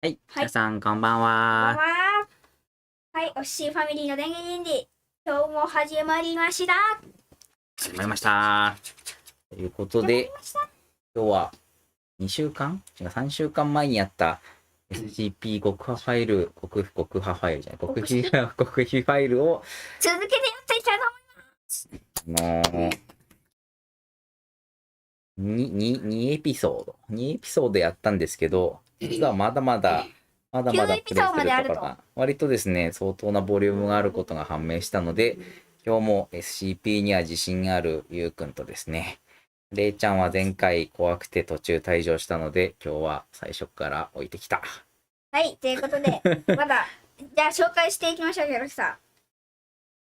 はい、はい皆さんこんばんこんばんは。は。はい、オッシーファミリーの電撃インディー。今日も始まりました。始まりました。ということで、今日は2週間違う、3週間前にやった SCP 極破ファイル、極破ファイルじゃない、極秘ファイルを、続けてやっていきたいと思います。2エピソード。2エピソードやったんですけど、実はまだまだプレイするところが、割とですね、相当なボリュームがあることが判明したので、今日も SCP には自信あるゆうくんとですね、れいちゃんは前回怖くて途中退場したので、今日は最初から置いてきた。はい、ということで、まだ、じゃあ紹介していきましょう、よろしさ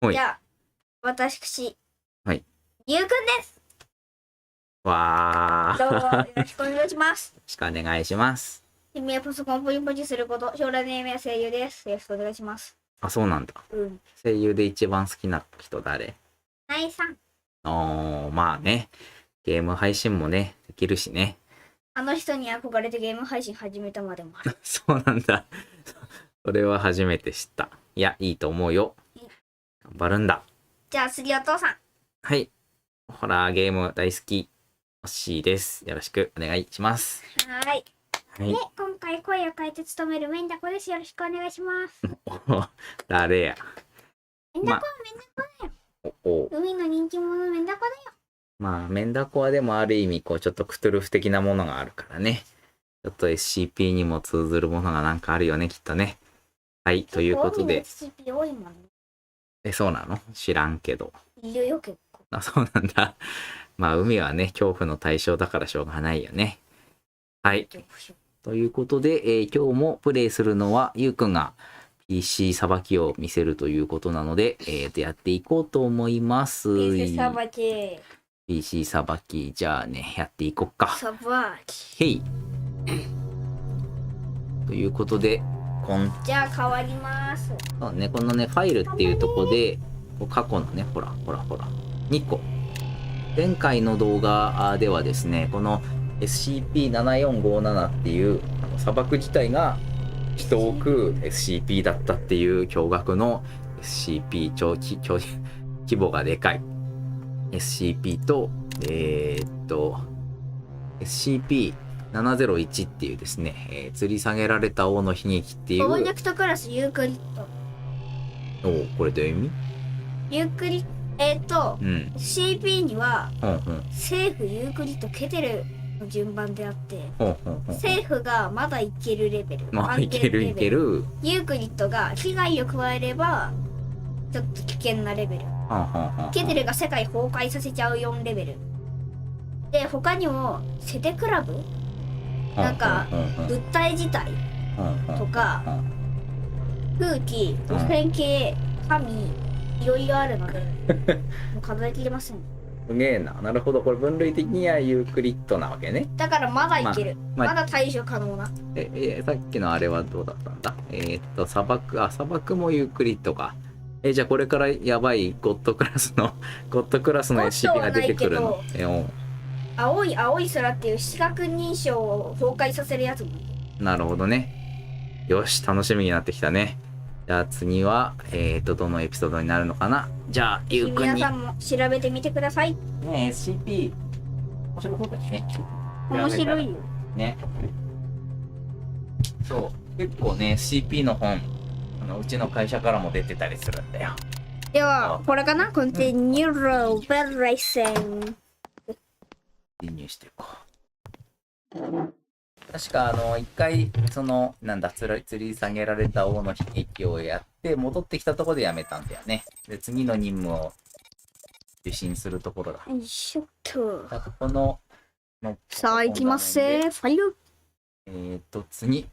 ん。じゃあ、私、はい、ゆうくんです。わー。どうもよろしくお願いします。よろしくお願いします。君はパソコンをポチポチすること、将来の夢は声優です。よろしくお願いします。あ、そうなんだ。声優で一番好きな人誰？ナイさん。まあね。ゲーム配信もね、できるしね。あの人に憧れてゲーム配信始めたまでもある。そうなんだ。それは初めて知った。いや、いいと思うよ。頑張るんだ。じゃあ次お父さん。はい。ホラーゲーム大好き、オッシーです。よろしくお願いします。はい。で、今回声を変えて務めるメンダコです。よろしくお願いします。誰や。メンダコだよ。海の人気者メンダコだよ。まあ、メンダコはでもある意味、こう、ちょっとクトゥルフ的なものがあるからね。ちょっと SCP にも通ずるものがなんかあるよね、きっとね。はい、ということで。SCP 多いもんね。そうなの？知らんけど。いるよ、結構。あ、そうなんだ。まあ、海はね、恐怖の対象だからしょうがないよね。はい。ということで、今日もプレイするのは、ゆうくんが PC さばきを見せるということなので、やっていこうと思います。PC さばき。PC さばき、じゃあね、やっていこっか。さばき。へい。ということで、じゃあ変わります。そうね、このね、ファイルっていうとこで、過去のね、ほら、2個。前回の動画ではですね、この SCP-9457 っていう砂漠自体が人を食う SCP だったっていう驚愕の SCP 規模がでかい SCP とSCP-701 っていうですね、吊り下げられた王の悲劇っていう。プロジェクトクラスユークリッド。これどういう意味？ユークリCP には、政府ユークリッドケテルの順番であって、政府がまだいけるレベル。いける。ユークリッドが危害を加えれば、ちょっと危険なレベル。ケテルが世界崩壊させちゃう4レベル。で、他にも、セテクラブなんか、物体自体とか、空気、汚染系、神、いろいろあるので、もう数えきれません。すげえな。なるほど。これ分類的にはユークリッドなわけね。だからまだいける。まだ対処可能な。さっきのあれはどうだったんだ？砂漠もユークリッドか。じゃあこれからやばいゴッドクラスのSCP が出てくるの？青い空っていう視覚認証を崩壊させるやつも。なるほどね。よし、楽しみになってきたね。じゃあ次は、どのエピソードになるのかな。じゃあ、ゆうくんに。皆さんも調べてみてください。ね、SCP、面白そうだね。面白いよ。ね。そう、結構ね、SCP の本、うちの会社からも出てたりするんだよ。では、これかな？コンティニューローベルレイセン。輸入していこう。確か一回吊り下げられた王の悲劇をやって戻ってきたところでやめたんだよね。で次の任務を受信するところだ。よいしょっと。このさあ行きますぜ。ファイル。次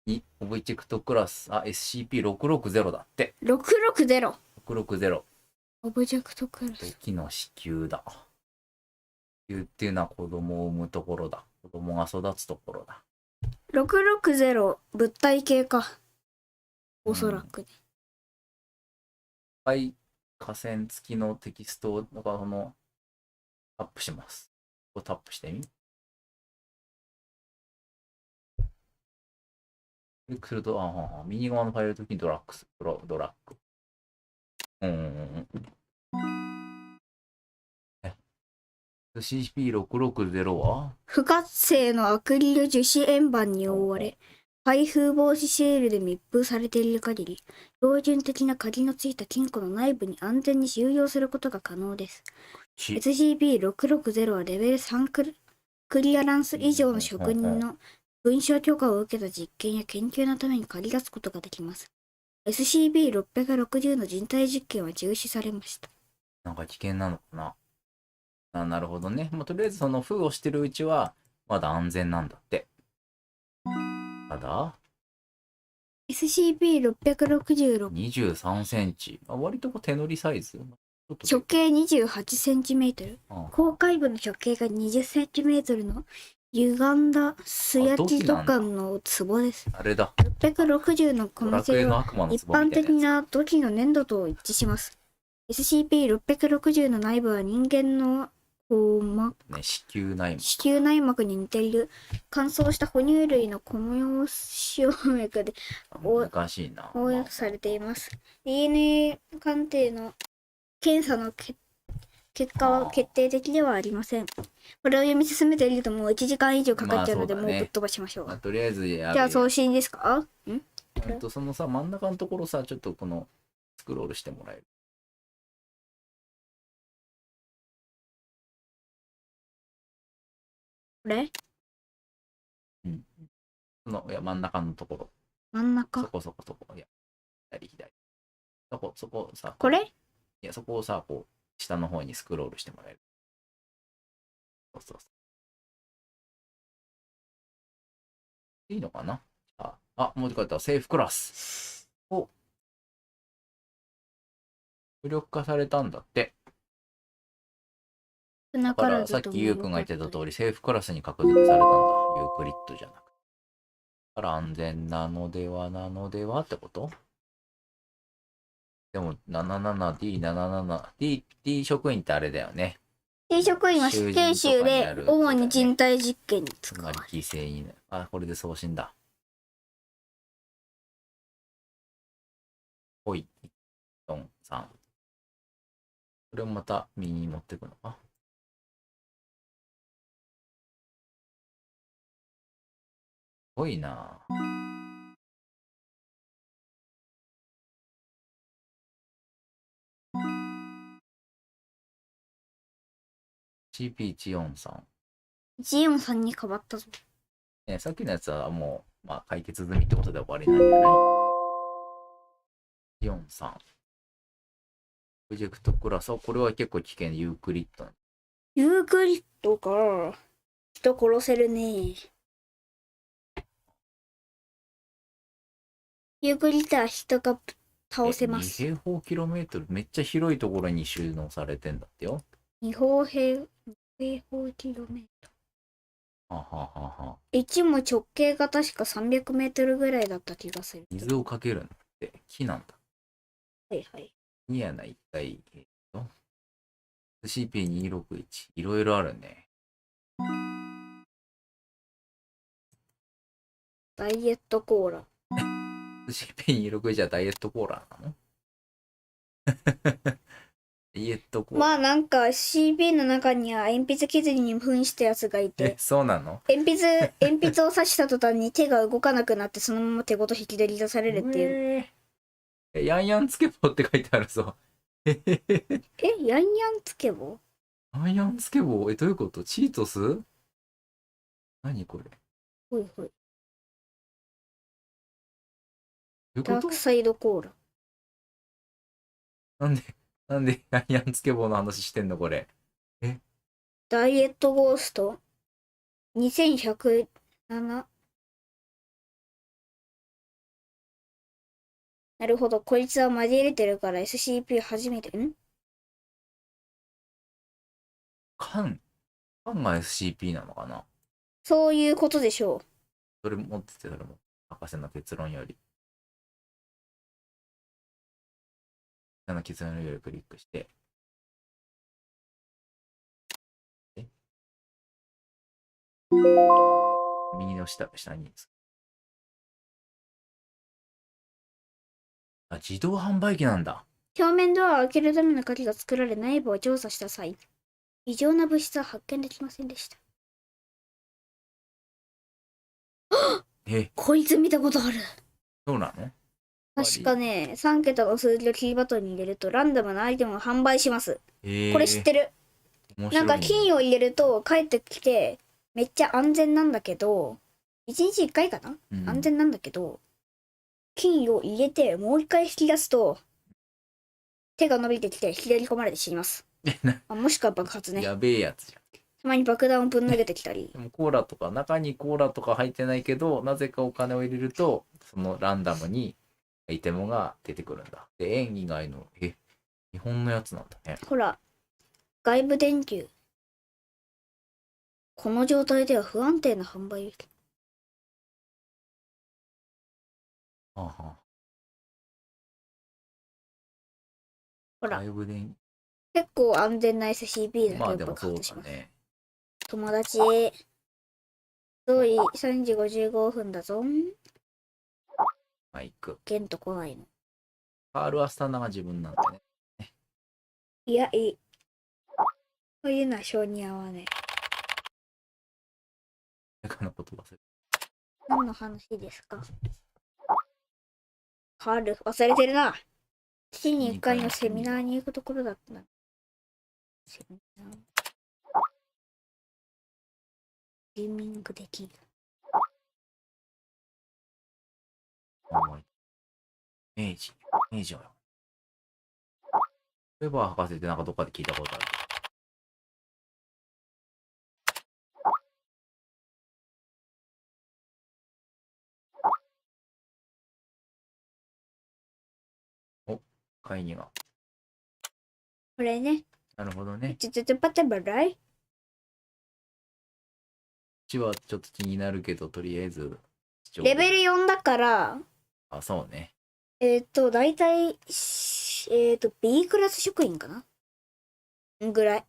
にオブジェクトクラスSCP-660 だって。660。オブジェクトクラス。時の子宮だ。っていうのは子供を産むところだ。子供が育つところだ。660物体系か。おそらくね。はい、河川付きのテキストをタップします。タップしてみ。クリックすると、右側のファイルの時にドラッグ。CP660 は不活性のアクリル樹脂円盤に覆われ、開封防止シールで密封されている限り、標準的な鍵のついた金庫の内部に安全に収容することが可能です。SCP-660 はレベル3クリアランス以上の職人の文書許可を受けた実験や研究のために借り出すことができます。SCP-660 の人体実験は中止されました。なんか危険なのかな。なるほどね。とりあえずその封をしてるうちはまだ安全なんだって。ただ SCP-666 23センチ。割と手乗りサイズ。直径28センチメートル。公開部の直径が20センチメートルの歪んだ素焼き土管の壺です。あれだ。660のこの製は一般的な土器の粘土と一致します。SCP-660 の内部は人間の子宮内膜に似ている乾燥した哺乳類のコモヨシオ脈で翻訳されています。DNA 鑑定の検査の結果は決定的ではありません。これを読み進めているともう1時間以上かかっちゃうので、もうぶっ飛ばしましょう。とりあえずじゃあ送信ですか？その真ん中のところちょっとこのスクロールしてもらえる？これ？いや、真ん中のところ。真ん中？そこ。いや、左。そこさ。これ？いや、そこをこう、下の方にスクロールしてもらえる。そう。いいのかな？もう一回やった。セーフクラス。無力化されたんだって。だからさっきゆうくんが言ってた通り、セーフクラスに格付けされたんだ。ユークリッドじゃなくて。だから安全なのではってこと？でも 77D77D 職員ってあれだよね。D 職員は死刑囚で主に人体実験に使われる。犠牲になる。これで送信だ。ほい、4、3。これをまた右に持っていくのか。すごいな。CP143。143に変わったぞ。さっきのやつはもう、解決済みってことで終わりなんじゃない？ 43。プロジェクトクラス。これは結構危険。ユークリッド。ユークリッドか。人殺せるね。ユークリッドは人が倒せます。2平方キロメートル。めっちゃ広いところに収納されてんだってよ。2平方キロメートル。1も直径が確か300メートルぐらいだった気がする。水をかけるんだって。木なんだ。はいはい。木やな、一体。CP261。いろいろあるね。ダイエットコーラ。CP261 はダイエットコーラなの？ダイエットコーラ。なんか CP の中には鉛筆削りに扮したやつがいて。そうなの？鉛筆を刺した途端に手が動かなくなってそのまま手ごと引き取り出されるっていう。ヤンヤンつけ棒って書いてあるぞ。ヤンヤンつけ棒？ヤンヤンつけ棒？どういうこと？チートス？何これ？ほいほい。ダークサイドコーラ。なんでヤンヤンつけ棒の話してんのこれ？ダイエットゴースト2107。なるほど、こいつは交えれてるから SCP 初めて。缶が SCP なのかな？そういうことでしょう。それ持ってて、それも博士の結論より。結論よりクリックして。右の下に。あ、自動販売機なんだ。表面ドアを開けるための鍵が作られ、内部を調査した際、異常な物質は発見できませんでした。こいつ見たことある。そうなの？確かね、3桁の数字をキーバトンに入れるとランダムなアイテムを販売します。これ知ってる？なんか金を入れると帰ってきてめっちゃ安全なんだけど、1日1回かな、安全なんだけど、金を入れてもう一回引き出すと手が伸びてきて左込まれて死にます。もしくは爆発ね。やべえやつじゃん。たまに爆弾をぶん投げてきたり。でもコーラとか、中にコーラとか入ってないけど、なぜかお金を入れると、そのランダムにアイテムが出てくるんだ。で、円以外の、日本のやつなんだね。ほら、外部電球。この状態では不安定な販売。はあはあ、ほら、外部電結構安全な SCP だまあけど爆でもそう発します。だね。友達、遠い3時55分だぞ。まあ行く。ゲンと来ないの。カール・アスタナが自分なんだね。いや、いい。そういうのは性に合わねえ。だから言葉する。何の話ですか？カール、忘れてるな。月に1回のセミナーに行くところだったな。セミナー。ゲーミングできる。明治はよ。ウェバー博士ってなんかどっかで聞いたことある。お、会議が。これね。なるほどね。パタバライ。こっちはちょっと気になるけど、とりあえず。レベル4だから、あ、そうね。だいたい、B クラス職員かなぐらい。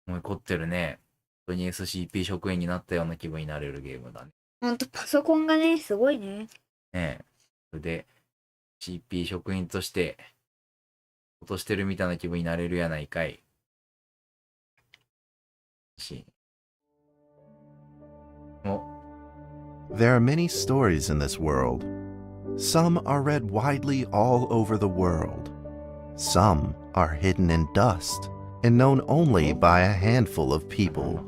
もう凝ってるね。本当に SCP 職員になったような気分になれるゲームだね。ほんと、パソコンがね、すごいね。ねえ。それで、CP 職員として、落としてるみたいな気分になれるやないかい。There are many stories in this world. Some are read widely all over the world. Some are hidden in dust and known only by a handful of people.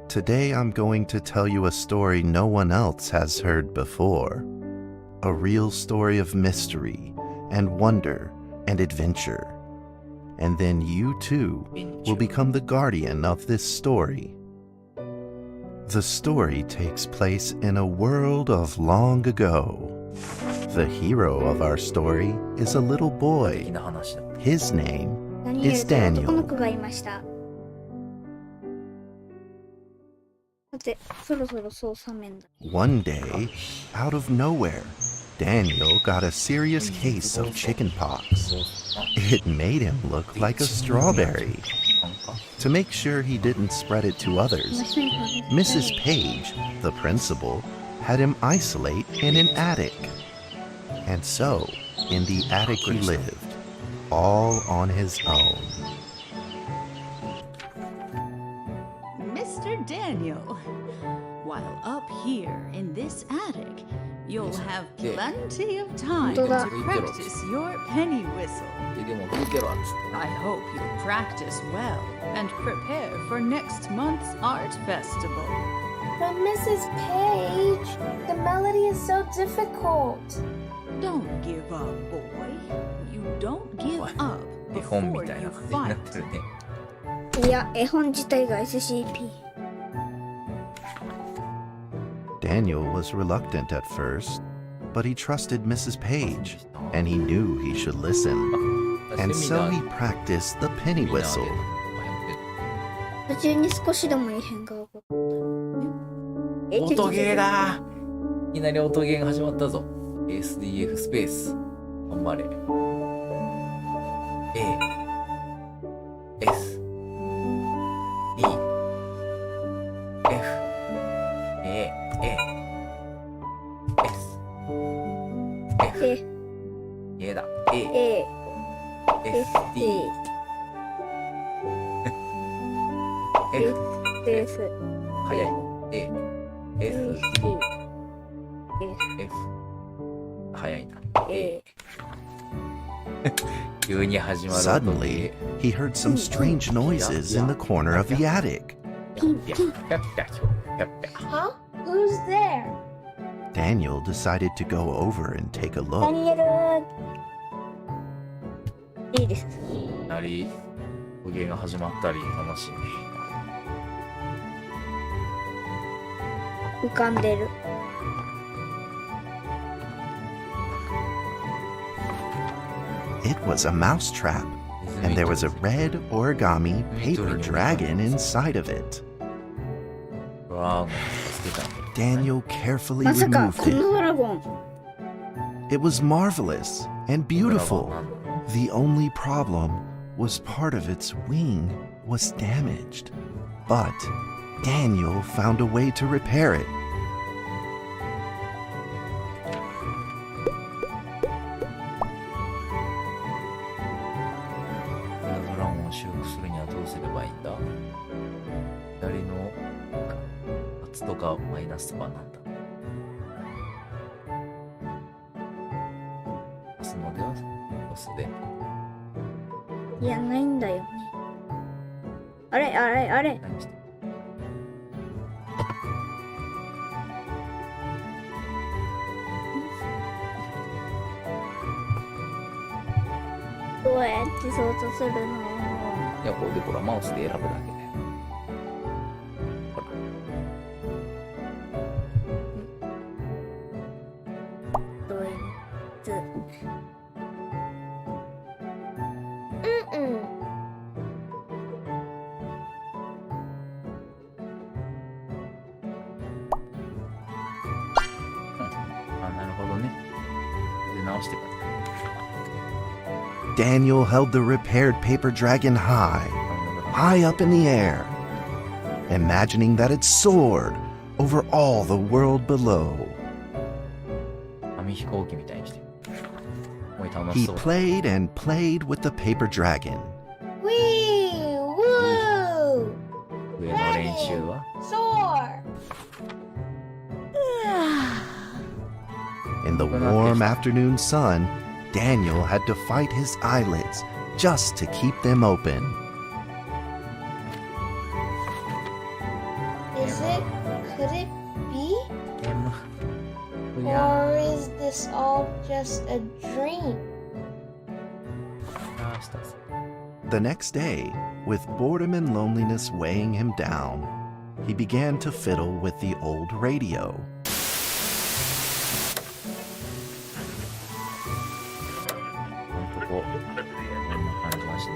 Today I'm going to tell you a story no one else has heard before. A real story of mystery and wonder and adventure. And then you too will become the guardian of this story. The story takes place in a world of long ago. The hero of our story is a little boy. His name is Daniel. One day, out of nowhere, Daniel got a serious case of chickenpox. It made him look like a strawberry. To make sure he didn't spread it to others, Mrs. Page, the principal, had him isolate in an attic. And so, in the attic he lived, all on his own. Mr. Daniel, while up here in this attic, you'll have plenty of time to practice your penny whistle. I hope you practice well and prepare for next month's art festival. But Mrs. Page, the melody is so difficult. Don't give up, boy. You don't give up before you fight. いや、絵本自体が SCP。 Daniel was reluctant at first, but he trusted Mrs. Page, and he knew he should listen. And so he practiced the penny whistle. 途中に少しでも異変が起こった。音ゲーだ。いきなり音ゲーが始まったぞ。SDF スペース。頑張れ。A S D F A A S 早い。A、S、D、F。早いな。A。急に始まる。Suddenly, he heard some strange noises in the corner of the attic. Huh? Who's there? Daniel decided to go over and take a look. いいです。なり、捕鯨が始まったり、楽しみ。浮かんでる。It was a mousetrap, and there was a red origami paper dragon inside of it. Daniel carefully まさか removed この it. ドラゴン。 It was marvelous and beautiful. The only problem was part of its wing was damaged. But Daniel found a way to repair it. ドラゴンを修復するにはどうすればいいんだ？左のパツとかマイナスとかなんだ？パスのではパスで。いや、ないんだよね。あれあれあれ。何してどうやって操作するの？いや、これでほら、マウスで選ぶだけで。ほら。ドイツ。あ、なるほどね。で、直してください。Daniel held the repaired paper dragon high up in the air, imagining that it soared over all the world below. 紙飛行機みたいにして。もう楽 He しそう。 played and played with the paper dragon. Wee! Woo! 上の練習は Soar! In the warm afternoon sun, Daniel had to fight his eyelids just to keep them open. Could it be? Or is this all just a dream? The next day, with boredom and loneliness weighing him down, he began to fiddle with the old radio.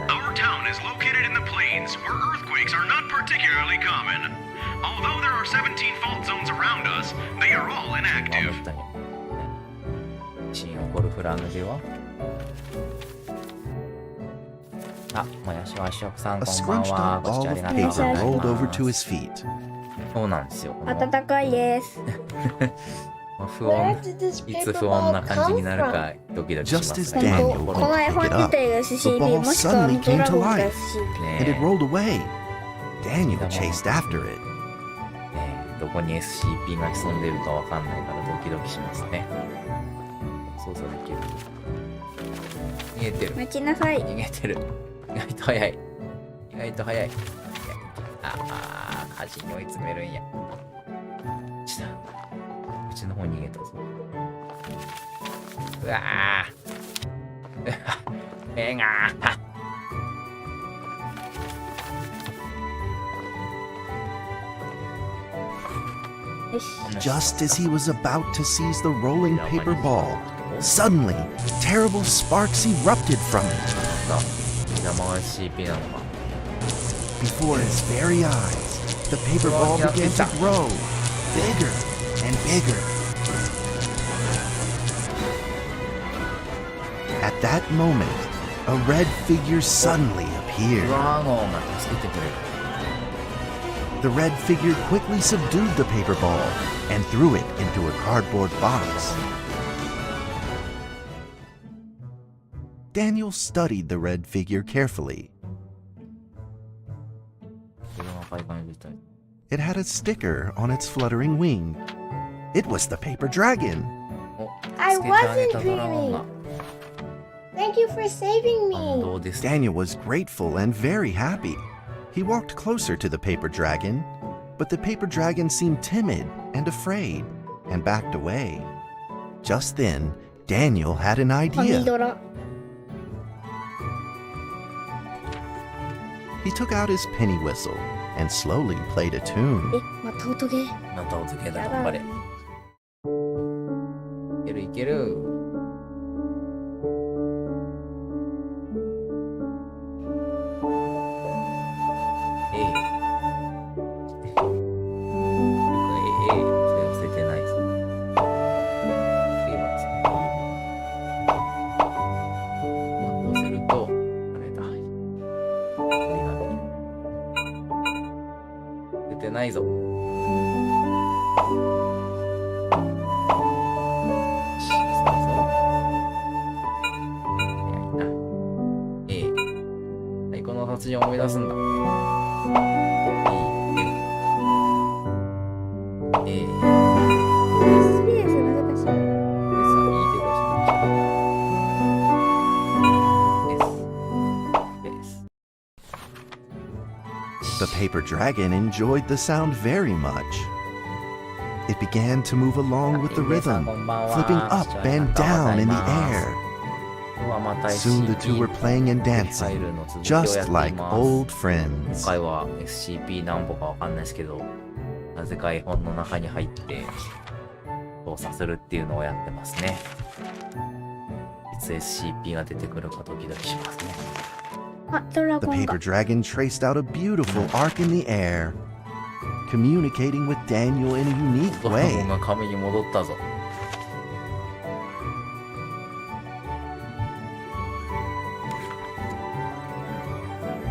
Our town is located in the plains where earthquakes are not particularly common. Although there are 17 fault zones around us, they are all inactive. チン起こるフラグではあ、もやしわしょくさん A こんばん scrunched は。 up ご視聴 ball あ of りがとうござ paper い rolled over ま to す。 his feet. そうなんですよ。この暖かいです。不 Where 穏、 did this いつ paper 不穏な ball 感じ come になる from? かドキドキしま Just す as ね。 Daniel この絵本自体が SCP もしくはドラゴンが SCP。 and it ね rolled away. Daniel chased after it. えどこに SCP が潜んでるかわかんないからドキドキしますね。操作できる。逃げてる。待ちなさい。逃げてる。意外と早い。意外と早い。ああ、火事に追い詰めるんや。うちの方に逃げたぞ。うわあ。目が。よし。 Just as he was about to seize the rolling paper ball, suddenly, terrible sparks erupted from it. 山が SCP なのか。 Before his very eyes, the paper ball began to grow bigger and bigger. At that moment, a red figure suddenly ド appeared. ラゴンが助けてくれる。 The red figure quickly subdued the paper ball and threw it into a cardboard box. Daniel studied the red figure carefully. It had a sticker on its fluttering wing. It was the paper dragon. I wasn't dreaming. Thank you for saving me. Daniel was grateful and very happy. He walked closer to the paper dragon, but the paper dragon seemed timid and afraid and backed away. Just then, Daniel had an ファミ idea. ドラ。 He took out his penny whistle and slowly played a tune. また音ゲー。また音ゲーだ、頑張れ。いけるいける。ないぞ。最高の殺人を思い出すんだ。The paper dragon enjoyed the sound very much. It began to move along with the rhythm, flipping up and down in the air. Soon the two were playing and dancing, just like old 今 friends. 回は SCP 何歩かわかんないですけど、なぜか絵本の中に入って操作するっていうのをやってますね。いつ SCP が出てくるかドキドキしますね。あ、ドラ The ゴン paper が。 dragon traced out a beautiful arc in the air, communicating with Daniel in a unique ドラゴ way. ンが紙に戻ったぞ。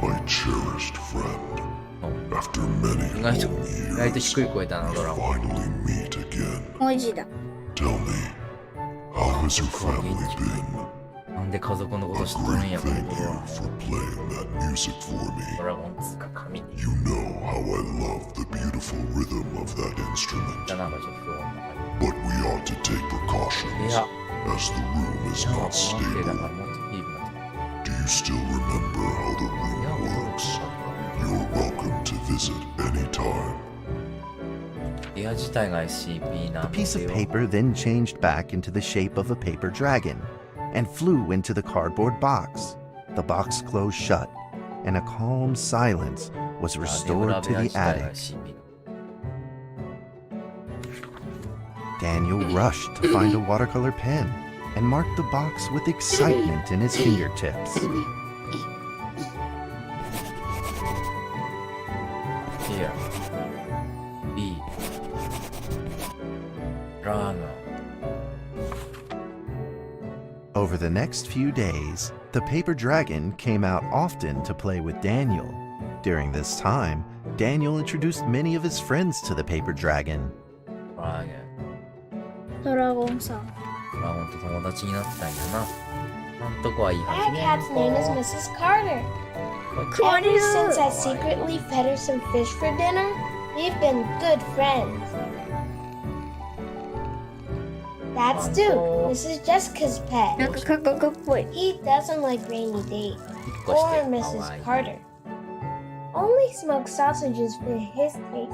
My cherished friend. After many 意外と long 意外と years, 低い声だな、 we ドラゴン。 finally meet again. 文字だ。 Tell me, how has your family been? なんで家族のこと A 知ってるん great や、この thank 子 you は。 for playing that music for ド me. ラゴンつか紙に。 You know how I love the beautiful rhythm of that instrument. じゃなんかちょっと不穏な感 But we ought to take じ。い precautions, や、 as the room is じゃあ不 not 安定だか stable. らもっとフィーブな。 Do you still remember how the いや、 room 驚 works? く You're welcome to visit anytime. 部屋自体が SCP な The ん piece で of よ。 paper then changed back into the shape of a paper dragon and flew into the cardboard box. The box closed shut, and a calm silence was あ、ネブ restored ラ to 部屋 the 自体が attic. SCP。 Daniel rushed to find a watercolor pen and marked the box with excitement in his fingertips. Here. B. Dragon. Over the next few days, the paper dragon came out often to play with Daniel. During this time, Daniel introduced many of his friends to the paper dragon. Dragon. ドラゴンさん。ドラゴンと友達になってたんやな。なんとこはいいは My cat's name is Mrs. Carter. Ever since I secretly fed her some fish for dinner, we've been good friends. That's Duke, Mrs. Jessica's なん pet. か韓国っぽい。 He doesn't like rainy days 引っ越し or て。か Mrs. わいい。 Carter. Only smoked sausages for his taste.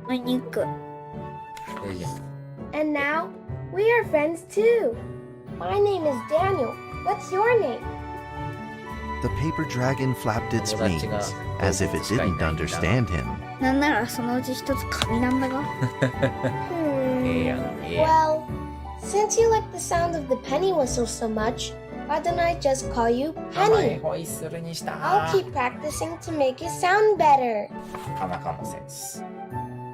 お肉。いいじゃん。 And now, we are friends too. My name is Daniel. What's your name? The paper dragon flapped its wings as if it didn't understand him. なんならそのうち一つ紙なんだが。ええやん、ええやん。 Well, since you like the sound of the penny whistle so much, why don't I just call you 名前 Penny? ホイッスルにした。 I'll keep practicing to make it sound better. なかなかのセンス。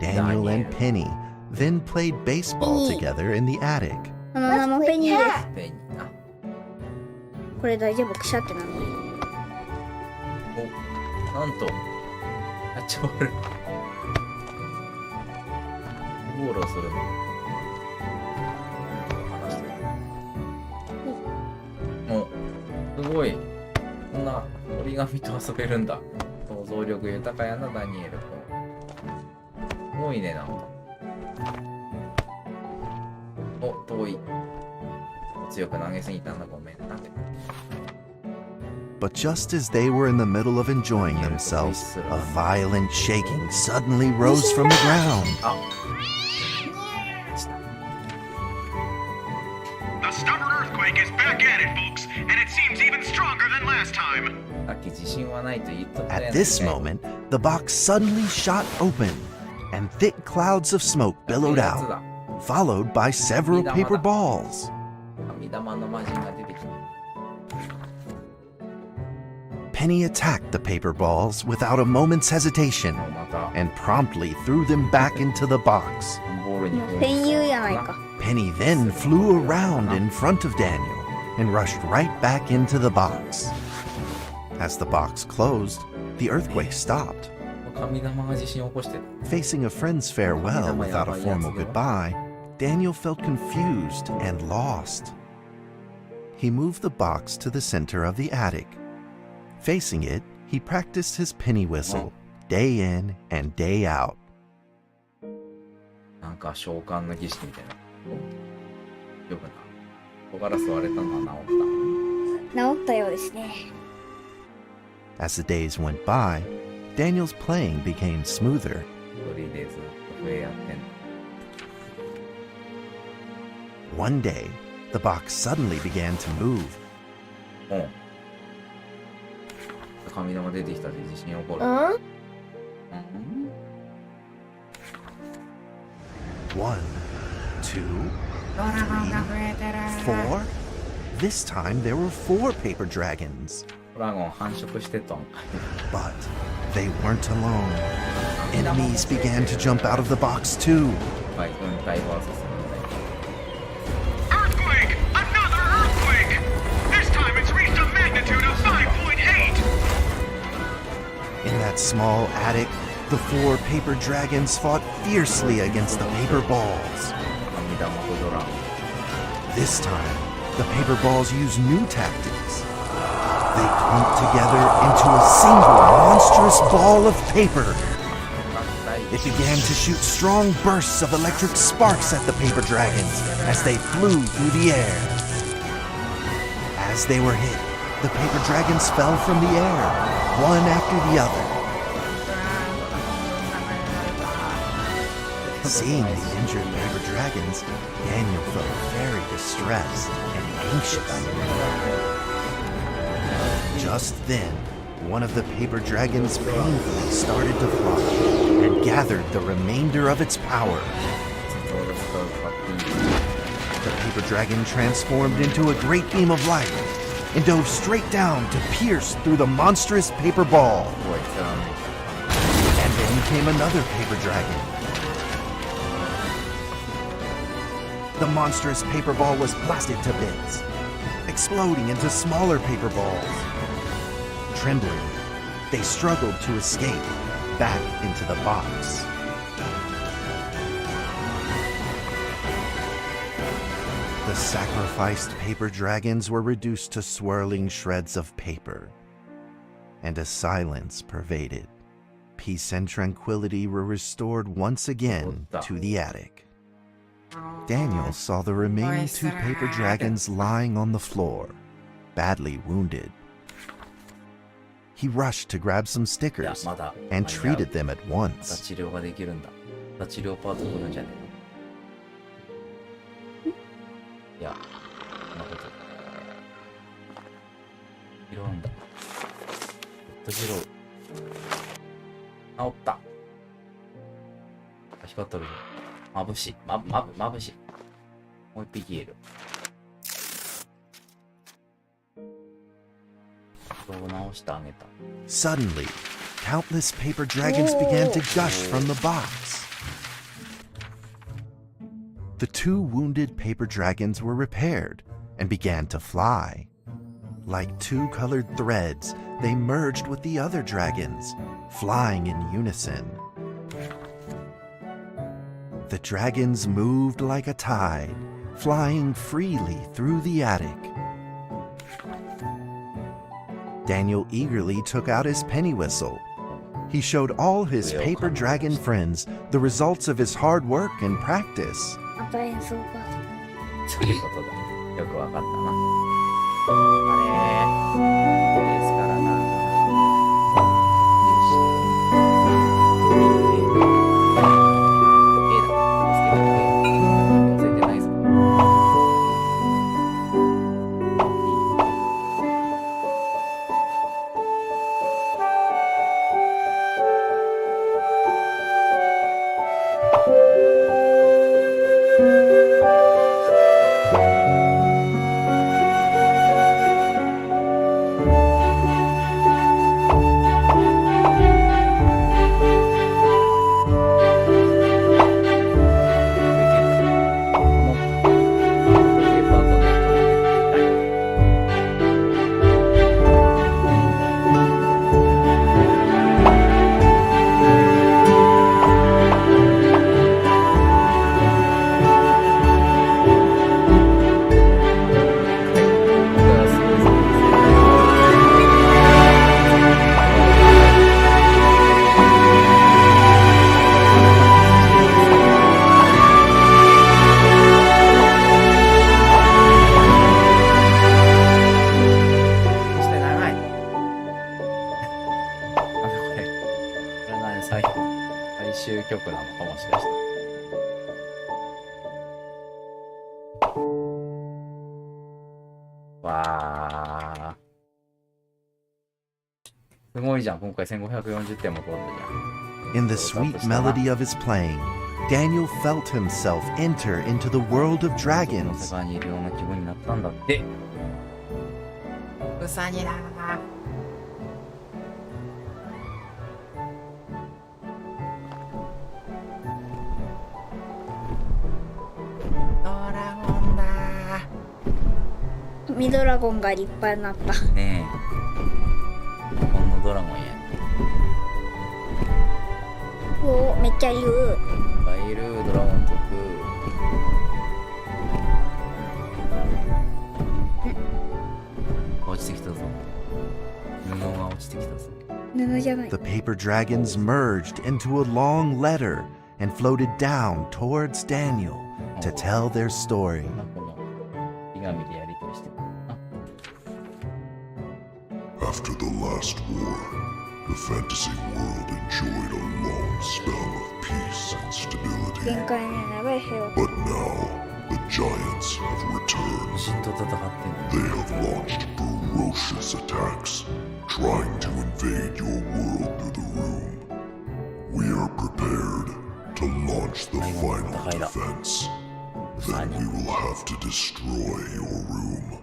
Daniel and Penny then played baseball Penny. together in the attic. その名 Let's も play ペニーです。 cat. ペンにな。これ大丈夫くしゃってなのに。お、なんと、キャッチボール。ボールをするの。離して。お、ごい。こんな折り紙と遊べるんだ。想像力豊かやな、ダニエル。すごいね、なんか。お、遠い。強く投げすぎたんだ、ごめん。なんで。But just as they were in the middle of enjoying themselves, a violent shaking suddenly rose from the ground. The stubborn earthquake is back at it, folks, and it seems even stronger than last time. At this moment, the box suddenly shot open, and thick clouds of smoke billowed out, followed by several paper balls. Penny attacked the paper balls without a moment's hesitation and promptly threw them back into the box. 戦友やないか。 Penny then flew around in front of Daniel and rushed right back into the box. As the box closed, the earthquake stopped. Facing a friend's farewell without a formal goodbye, Daniel felt confused and lost. He moved the box to the center of the attic. Facing it, he practiced his penny whistle, day in and day out. なんか召喚の儀式みたいな。よくな。小ガラス割れたのは治った。治ったようですね。As the days went by, Daniel's playing became smoother. 一人でずっと笛やってんの。 One day, the box suddenly began to move. うん。神玉出てきたで地震起こる。Huh? 1, 2, 3, 4. This time there were 4 paper dragons. ドラゴン繁殖してたんか。 But they weren't alone. Enemies began to jump out of the box too. はい、軍隊 VS 軍隊。 Earthquake! Another earthquake! This time it's reached a magnitude of 5.8! In that small attic, the 4 paper dragons fought fiercely against the paper balls. 神玉とドラゴン。 This time, the paper balls used new tactics. They clumped together into a single monstrous ball of paper. It began to shoot strong bursts of electric sparks at the paper dragons as they flew through the air. As they were hit, the paper dragons fell from the air, one after the other. Seeing the injured paper dragons, Daniel felt very distressed and anxious. Just then, one of the paper dragons painfully started to fly and gathered the remainder of its power. The paper dragon transformed into a great beam of light and dove straight down to pierce through the monstrous paper ball. And then came another paper dragon. The monstrous paper ball was blasted to bits, exploding into smaller paper balls. Trembling, they struggled to escape back into the box. The sacrificed paper dragons were reduced to swirling shreds of paper, and a silence pervaded. Peace and tranquility were restored once again to the attic. Daniel saw the remaining 2 paper dragons lying on the floor, badly wounded. He rushed to grab some stickers and treated them at once. 治療ができるんだ。治療パート来るんじゃねえの。いや、そんなこと。拾うんだ。拾う。治った。光っとるぞ。眩しい。眩しい。もう一匹いる。直してあげた。Suddenly, countless paper dragons began to gush from the box. The 2 wounded paper dragons were repaired and began to fly. Like 2 colored threads, they merged with the other dragons, flying in unison. The dragons moved like a tide, flying freely through the attic. Daniel eagerly took out his penny whistle. He showed all his paper dragon friends the results of his hard work and practice. また演奏が。そういうことだ。よくわかったな。あれですからな。最終曲なのかもしかして。わー。すごいじゃん。今回1540点も取ったじゃん。In the sweet melody of his playing, Daniel felt himself enter into the world of この世 dragons. 界にいるような気分になったんだって。ウサギだー。ミドラゴンが立派になった。ねえ。日本のドラゴンや。おお、めっちゃいる。バイルドラゴン族。落ちてきたぞ。布が落ちてきたぞ。布じゃない。 The paper dragons merged into a long letter and floated down towards Daniel to tell their story. この手紙でやり取りしてる。 After the last war, the fantasy world enjoyed a long spell of peace and stability. 限界ね、長い平和。 But now, the giants have returned. じっと戦ってん They have launched ferocious attacks, trying to invade your world through the room. We are prepared to launch the final defense. Then we will have to destroy your room,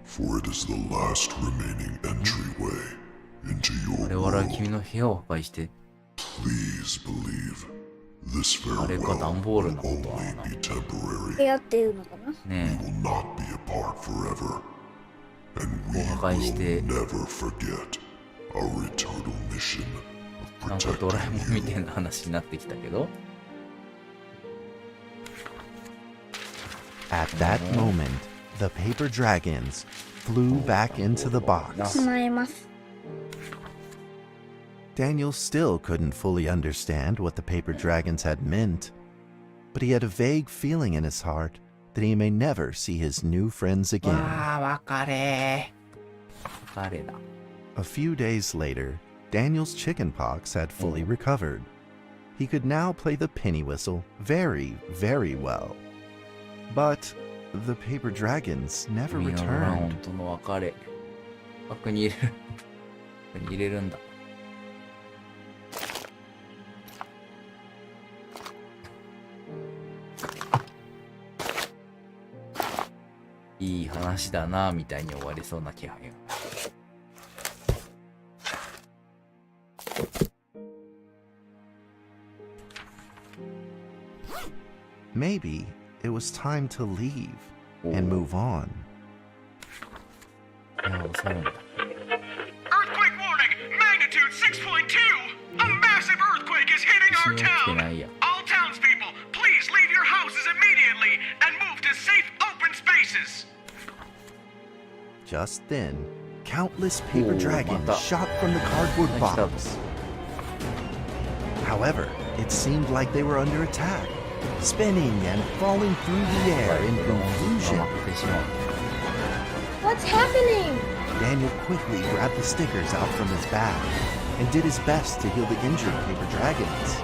for it is the last remaining entryway into 我 your 々は world. 君の部屋を破壊して Please believe this あれか段ボー farewell ルの will ことは only な be temporary. 部屋っていうのかな。ね We will not be apart forever, and we 破壊し will て never forget our eternal mission え、なん of かドラえもんみ protecting たい you. な話になってきたけど At that moment, the paper dragons flew back into the box. 備えます。 Daniel still couldn't fully understand what the paper dragons had meant, but he had a vague feeling in his heart that he may never see his new friends again. わあ別れ別れだ A few days later, Daniel's chickenpox had fully recovered. He could now play the penny whistle very, very well. But the paper dragons never 君のドラゴ returned. ンとの別れバッグに入れるバッグに入れるんだいい話だなみたいに終わりそうな気配が Maybe it was time to leave and move on. いやそうなんだ Earthquake warning! Magnitude 6.2! A massive earthquake is hitting our 地震起きてな town! いや All townspeople, please leave your houses immediately and move to safe open spaces! Just then, countless paper dragons shot from the cardboard box. However, it seemed like they were under attack, spinning and falling through the air in confusion. What's happening? Daniel quickly grabbed the stickers out from his bag and did his best to heal the injured paper dragons.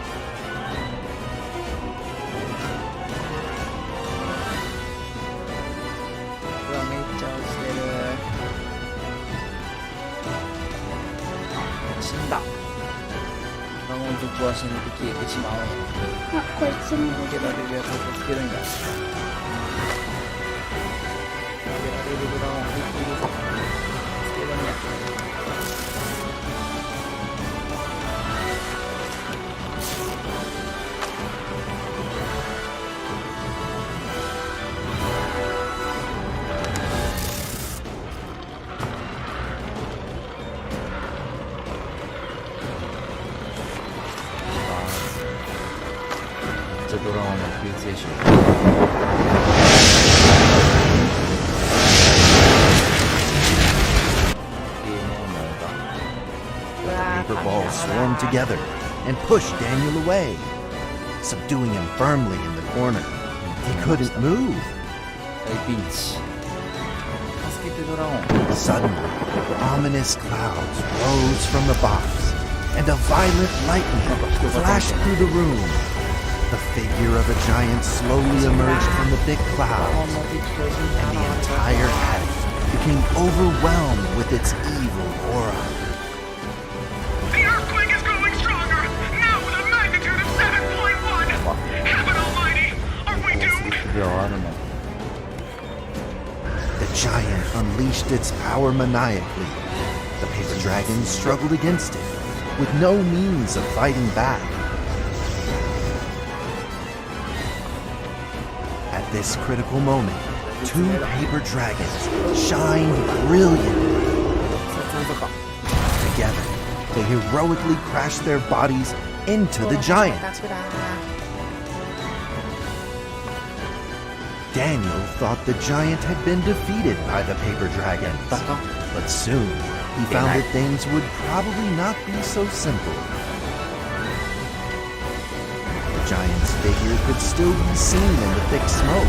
Paper balls swarmed together and pushed Daniel away, subduing him firmly in the corner. He couldn't move. Suddenly, ominous clouds rose from the box, and a violent lightning flashed through the room. The figure of a giant slowly emerged from the thick clouds, and the entire attic became overwhelmed with its evil aura. The earthquake is growing stronger, now with a magnitude of 7.1. Heaven Almighty, are we doomed? The giant unleashed its power maniacally. The paper dragons struggled against it, with no means of fighting back. At this critical moment, two paper dragons shined brilliantly. Together, they heroically crashed their bodies into the giant. Daniel thought the giant had been defeated by the paper dragons, but soon he found that things would probably not be so simple. The giant's figure could still be seen in the thick smoke,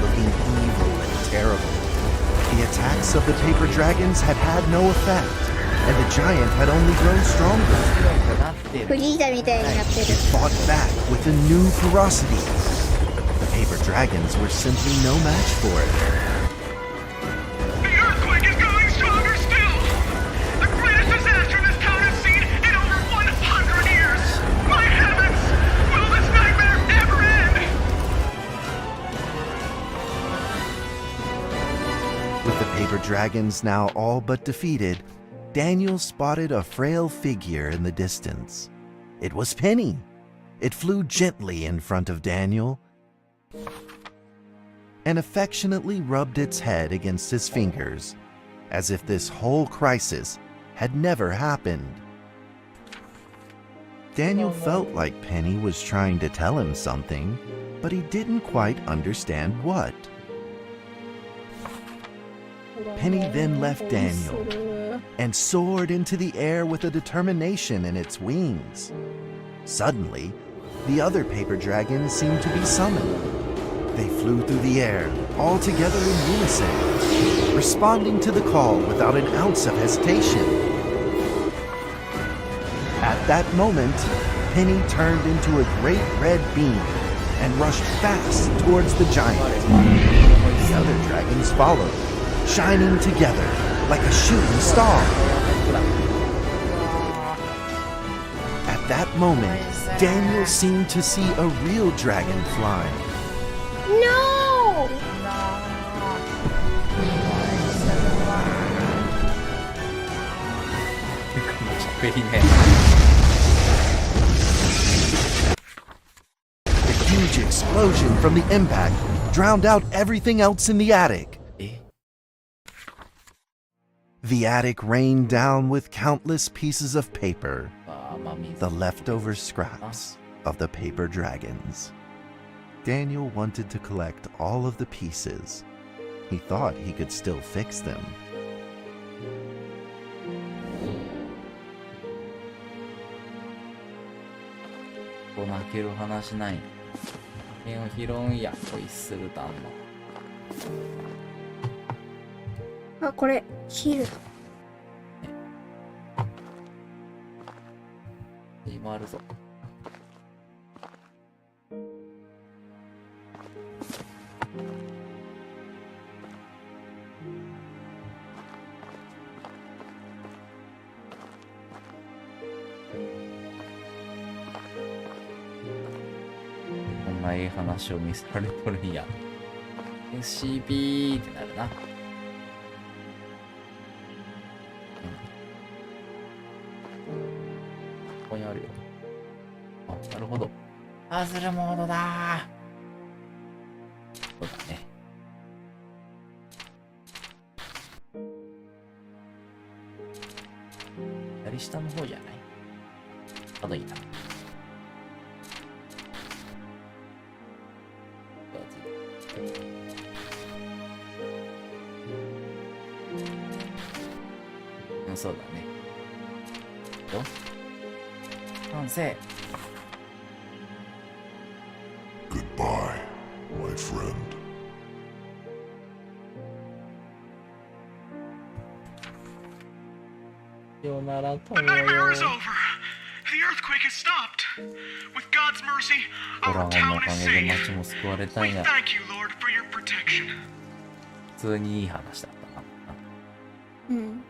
looking evil and terrible. The attacks of the paper dragons had had no effect, and the giant had only grown stronger. フリーザみたいになってる。 It fought back with a new ferocity. The paper dragons were simply no match for it. The earthquake is growing stronger still! The greatest disaster this town has seen in over 100 years! My heavens! Will this nightmare ever end? With the paper dragons now all but defeated, Daniel spotted a frail figure in the distance. It was Penny. It flew gently in front of Daniel and affectionately rubbed its head against his fingers, as if this whole crisis had never happened. Daniel felt like Penny was trying to tell him something, but he didn't quite understand what. Penny then left Daniel and soared into the air with a determination in its wings. Suddenly, the other paper dragons seemed to be summoned. They flew through the air, all together in unison, responding to the call without an ounce of hesitation. At that moment, Penny turned into a great red beam and rushed fast towards the giant. The other dragons followed, shining together like a shooting star. At that moment, Daniel seemed to see a real dragon flying. No! The huge explosion from the impact drowned out everything else in the attic. The attic rained down with countless pieces of paper, the leftover scraps of the paper dragons. Daniel wanted to collect all of the pieces. He thought he could still fix them. ける話ない。剣を拾うんや、ホイッスル弾の。あ、これ、シールだ。今あるぞ。こんなええ話を見せられとるんや。SCP ってなるな。ここにあるよ。あ、なるほど。パズルモードだー。そうだね。左下の方じゃない？いた。うん、そうだね。完成。 Goodbye, my friend. さよなら、友 The よ。 nightmare is over. The earthquake has stopped. With God's mercy, ドラ our ゴンのお town か is げで safe. 街も救われた We んや。 thank you, Lord, for your protection. 普通にいい話だったな。うん。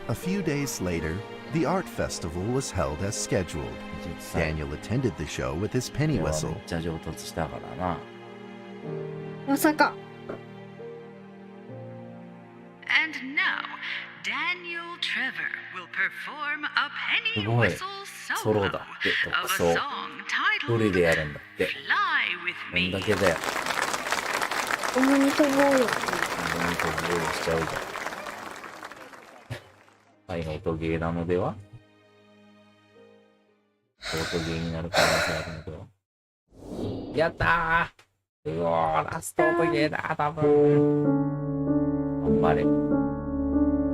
A few days later, the art festival was held as scheduled. Daniel attended the show with his penny め whistle. っちゃ上達したからな。まさか。 And now, Daniel Trevor will perform a penny すごい。 whistle ソロ solo だって、 of 独 a 奏。 song どれ titled でやるんだって。 Fly with どん Me. だけだよ。共に飛ぼうよ。何とゴールしちゃうじゃん。はい、音ゲーなのでは？音ゲーになる可能性あるのでは？やったー！うおー、ラスト音ゲーだ、多分。頑張れ。ホ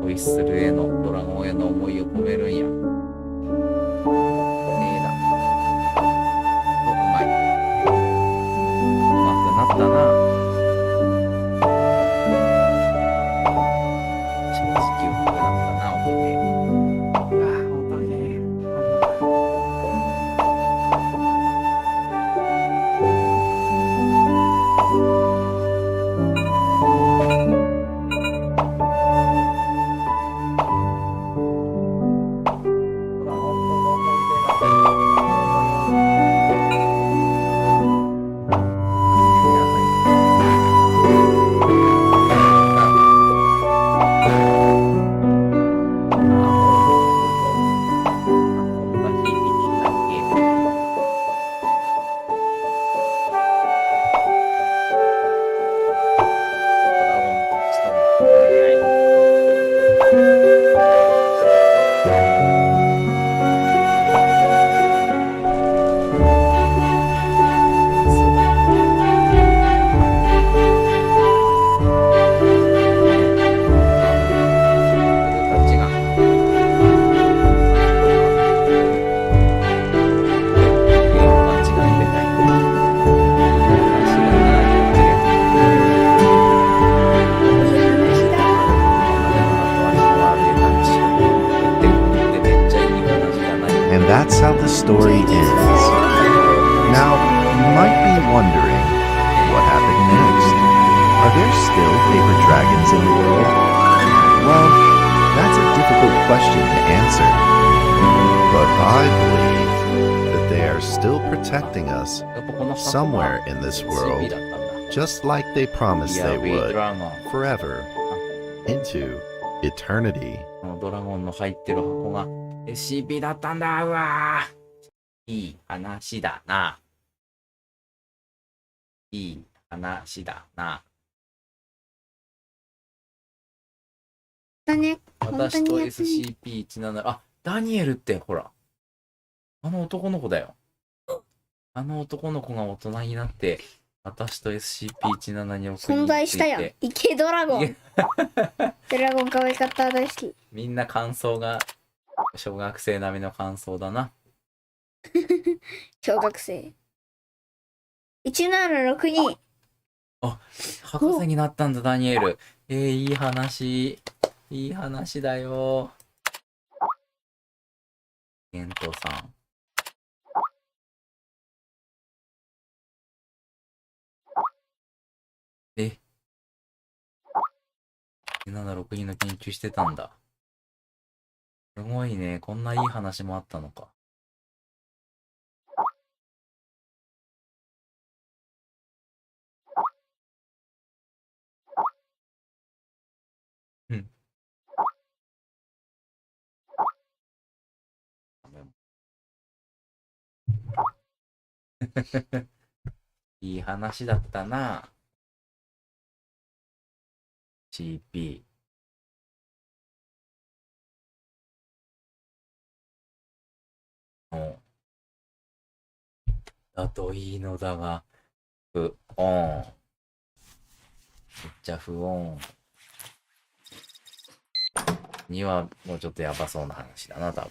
イッスルへの、ドラゴンへの思いを込めるんや。だ。お、うまい。うまくなったな。正直うまくなったな、音ゲー。うわー、音ゲー。That's how the story ends. Now, you might be wondering, what happened next? Are there still paper dragons in the world? Well, that's a difficult question to answer. But I believe that they are still protecting us somewhere in this world, just like they promised they would, forever, into eternity. ドラゴンの入ってる箱が SCP だったんだ。うわー、いい話だな。いい話だな。だね。私と SCP-170、あ、ダニエルってほら、あの男の子だよ。あの男の子が大人になって私と SCP-17 に送り存在したやん。池ドラゴン。ドラゴン可愛かった、大好き。みんな感想が小学生並みの感想だな。小学生。1762。あ、博士になったんだ、ダニエル。いい話。いい話だよ。ゲントさん。1762の研究してたんだ。すごいね。こんないい話もあったのか。うん。いい話だったな。CP。だといいのだが、不穏。めっちゃ不穏。にはもうちょっとやばそうな話だな、多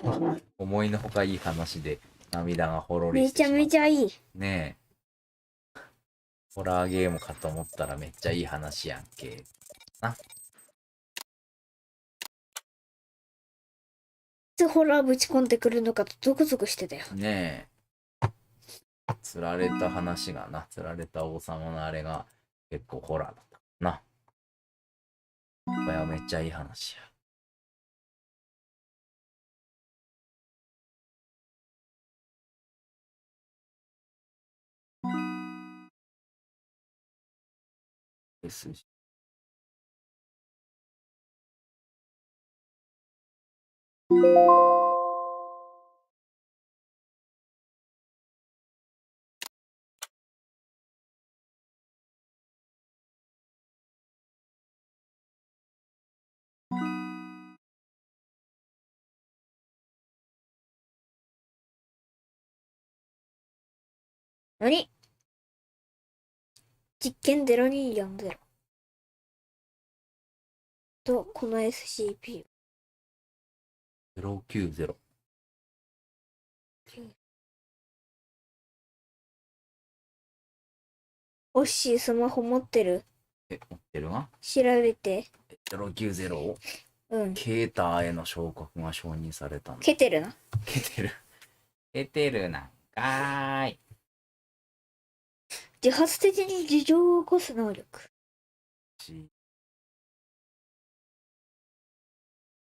分。思いのほかいい話で涙がほろりめちゃしてしまった。めちゃいい。ねえ。ホラーゲームかと思ったらめっちゃいい話やんけ。な。いつホラーぶち込んでくるのかとゾクゾクしてたよ。ねえ。釣られた話がな、釣られた王様のあれが結構ホラーだったな。これはめっちゃいい話や。ですし。何？実験0240とこの SCP 090。オッシースマホ持ってる？持ってるが調べて。090をうん。ケーターへの昇格が承認されたんだ。ケテルな。ケテル。ケテルなんかーい。自発的に事情を起こす能力。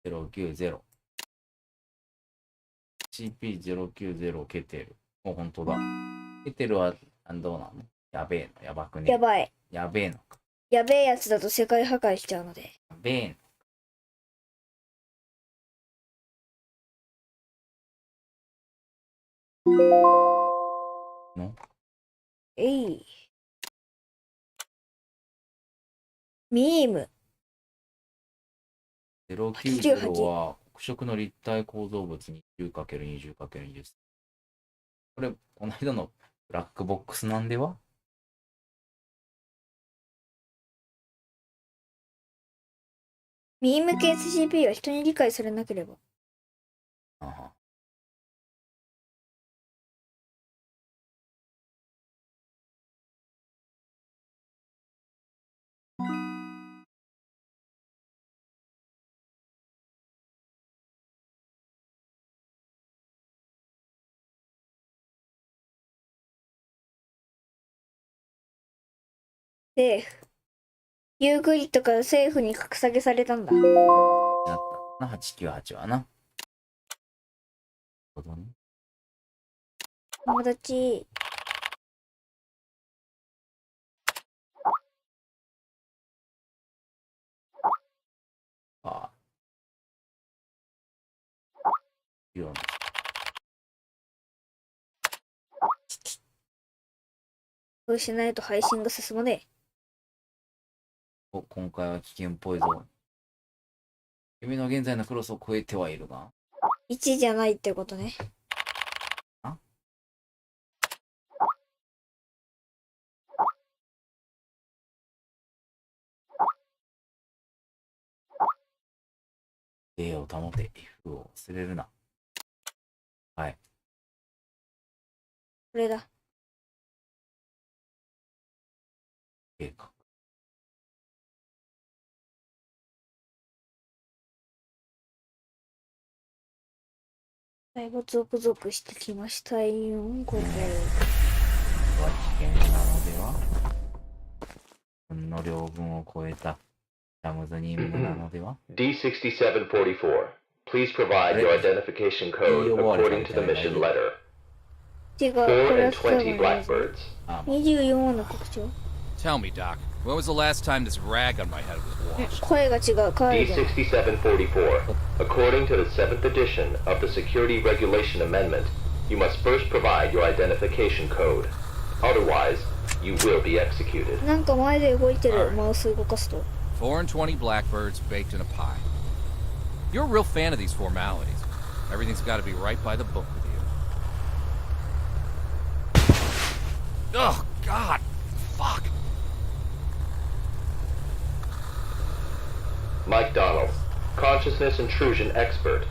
090。CP090 ケテル。もうほんとだ。ケテルはどうなの？やべえの？やばくね？やばい。やべえのか。やべえやつだと世界破壊しちゃうので。やべえの？ミーム。090は黒色の立体構造物 20×20×20。これ、この間のブラックボックスなんでは？ミーム系 SCP は人に理解されなければ。あは。政府。ユーグリッドから政府に格下げされたんだ。なったな、898はな。なるほどね。友達。ああ。ような。そうしないと配信が進まねお、今回は危険っぽいぞ。君の現在のクロスを超えてはいるが。え。1じゃないってことね。礼を保て。F を忘れるな。はい。これだ。計画。だいぶゾクゾクしてきましたよ、これ。これは危険なのでは？分の両分を超えたラムズ任務なのでは？ D6744, please provide your identification code according to the mission letter. 違う、こ 4れは and 20 blackbirds. 24の特徴。 Tell me, Doc, when was the last time this rag on my head was washed? 声が違う、可愛いじゃん。 D6744, according to the 7th edition of the Security Regulation Amendment, you must first provide your identification code. Otherwise, you will be executed. なんか前で動いてる、マウス動かすと。 4 and 20 blackbirds baked in a pie. You're a real fan of these formalities. Everything's got to be right by the book with you. Oh, God. Fuck. Mike Donald, consciousness intrusion expert,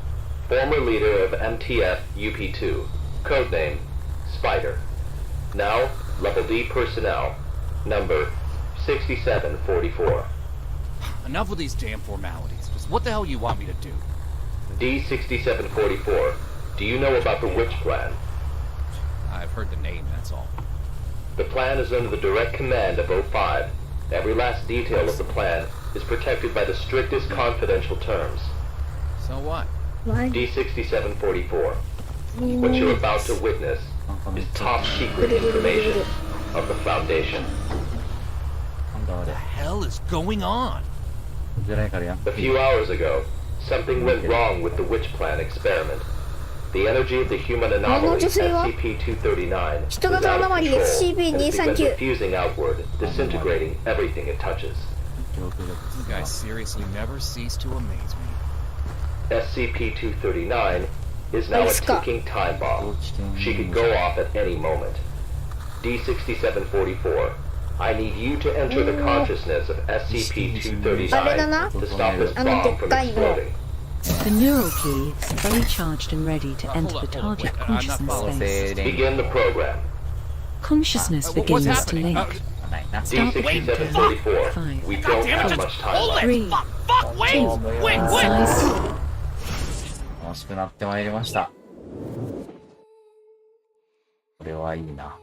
former leader of MTF UP2, codename Spider. Now, level D personnel, number 6744. Enough with these damn formalities. Just what the hell you want me to do? D6744, do you know about the Witch Plan? I've heard the name, that's all. The plan is under the direct command of O5. Every last detail of the plan is protected by the strictest confidential terms. So what? D6744, what you're about to witness is top secret information of the Foundation. What the hell is going on? A few hours ago, something went wrong with the Witch Plan experiment. The energy of the human anomaly SCP-239 is out of control and has begun diffusing outward, disintegrating everything it touches. You guys seriously never cease to amaze me. SCP-239 is now a ticking time bomb. She could go off at any moment. D6744, I need you to enter the consciousness of SCP-239 to stop this bomb from exploding. The neural key is fully charged and ready to enter the target consciousness space. Begin the program. Consciousness begins to link. D6744, we don't have much time left. 3, 2, 1, 楽しくなってまいりました。これはいいな。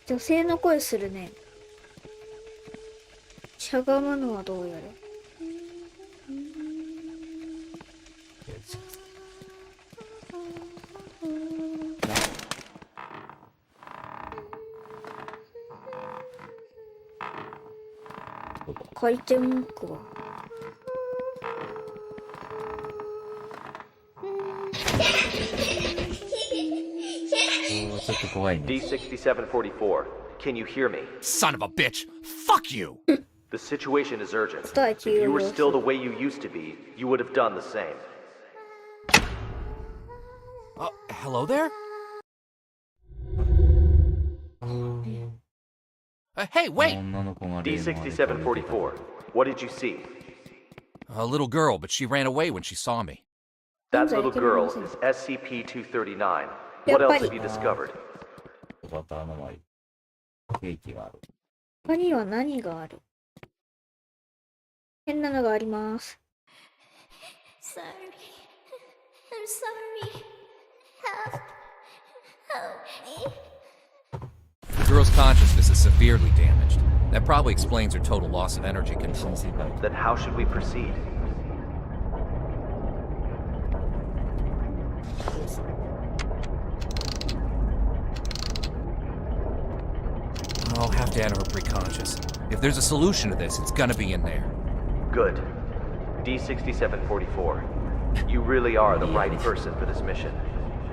女性の声するね。しゃがむのはどうやら。回転文句は。ちょっと怖いね。 D6744, can you hear me? Son of a bitch! Fuck you! The situation is urgent. If you were still the way you used to be, you would have done the same. Hello there? Hey, wait! D6744, what did you see? A little girl, but she ran away when she saw me. That little girl is SCP-239. What else have you discovered? 他には何がある？変なのがあります。Sorry. I'm sorry. Help me. The girl's consciousness is severely damaged. That probably explains her total loss of energy control. Then how should we proceed? I'll have to enter her preconscious. If there's a solution to this, it's gonna be in there. Good. D6744, you really are the right person for this mission.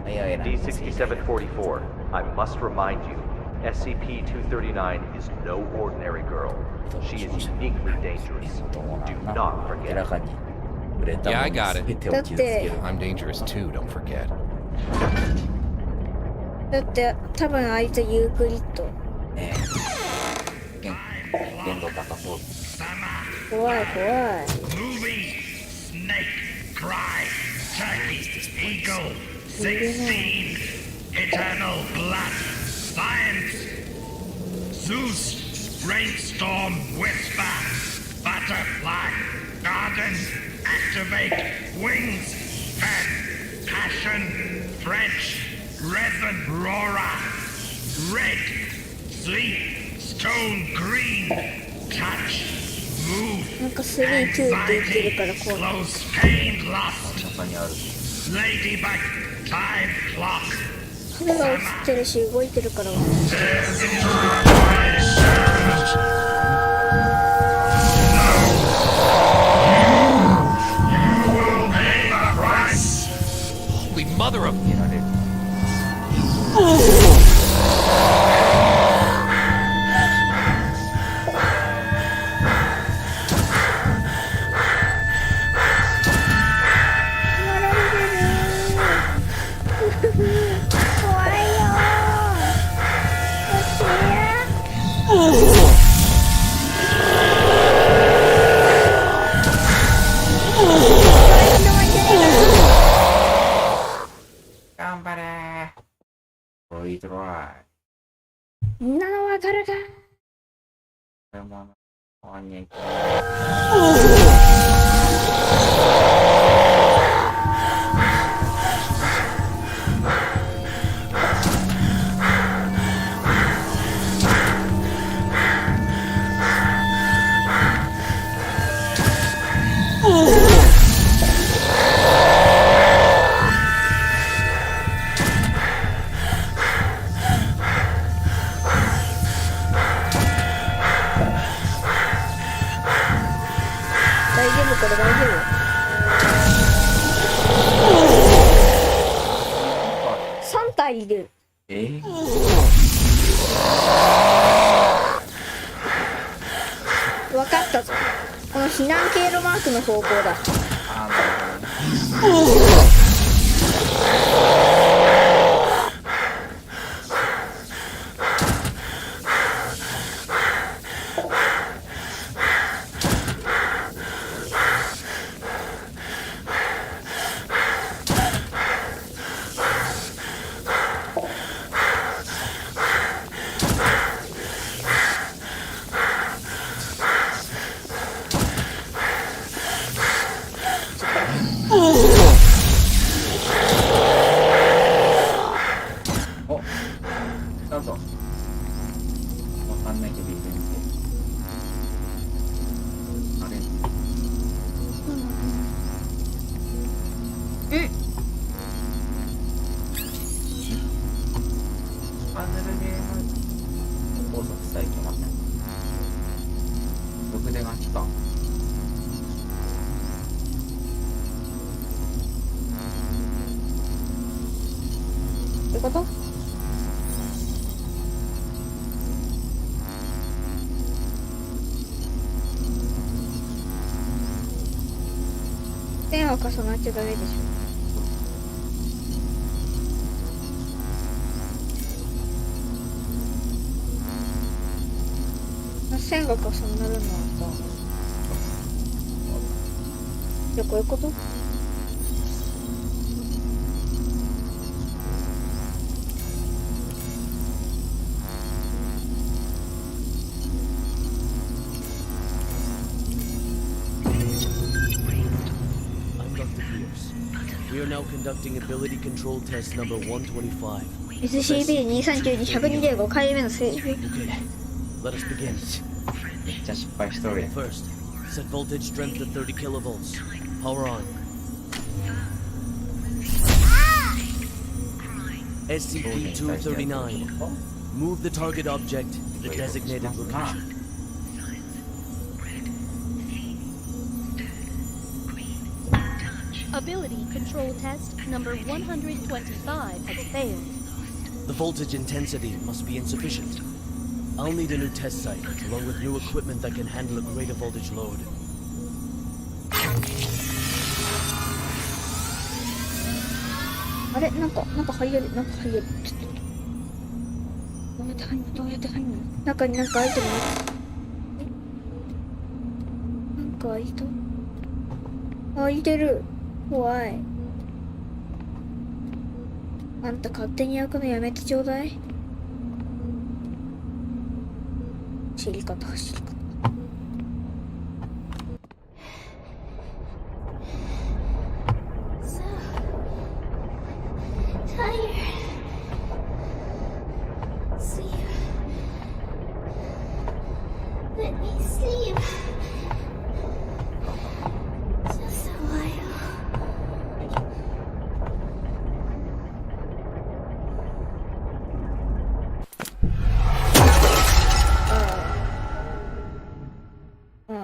D6744, I must remind you, SCP-239 is no ordinary girl. She is uniquely dangerous. Do not 明 forget. らかに触れた Yeah, も I の got 全 it. てを傷つける。 I'm dangerous too, don't forget. だって多分あいつユークリッド。ねえ。限度高そう。怖い怖い。 Movie, snake, cry, turkey, eagle, 16, eternal blood, science, Zeus, brainstorm, whisper, butterfly, garden, activate, wings, pen, passion, French, resin, roarer, red, sleep, stone, green, touch, move, なんか3、2って言ってるから怖い。 close, pain, lust, 中にある。 ladybug, time, clock, 彼が映ってるし動いてるから。 Holy mother of... 見られる。怖いよ頑張れー。トイトライ。みんなのわかるか。これも終わんにゃいけない大丈夫これ大丈夫。3体いる。わかったぞ。この避難経路マークの方向だ。あー、なるほどね。お、来たぞ。わかんないけど、イベント。あれ。パズルゲーム工作さえ決まった。毒手が来た。ってこと？線は重なっちゃダメでしょ。線が重なるのはさ、じゃあこういうこと？We are now conducting ability control test number 125. SCP-239-125 回目の整備。 Okay, let us begin. めっちゃ失敗しとるやん。 First, set voltage strength to 30 kilovolts. Power on. SCP-239. Move the target object to the designated location. Ability control test number 125 has failed. The voltage intensity must be insufficient. I'll need a new test site, along with new equipment that can handle a greater voltage load. あれなんか入れる。ちょっと。どうやって入んの中になんかアイテムある。なんか開いた。開いてる。怖い。あんた勝手に開くのやめてちょうだい。走り方。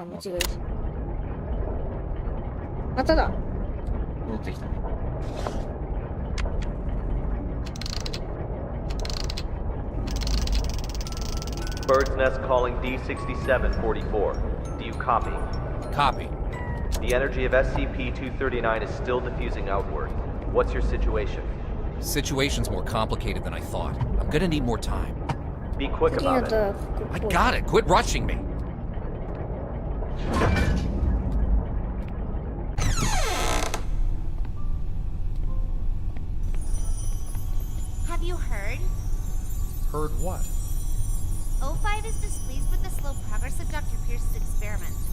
間違えた。まただ。戻ってきたね。Bird's Nest calling D6744. Do you copy? Copy. The energy of SCP-239 is still diffusing outward. What's your situation? Situation's more complicated than I thought. I'm gonna need more time. Be quick about it. I got it. Quit rushing me. Have you heard? Heard what? O5 is displeased with the slow progress of Dr. Pierce's experiments.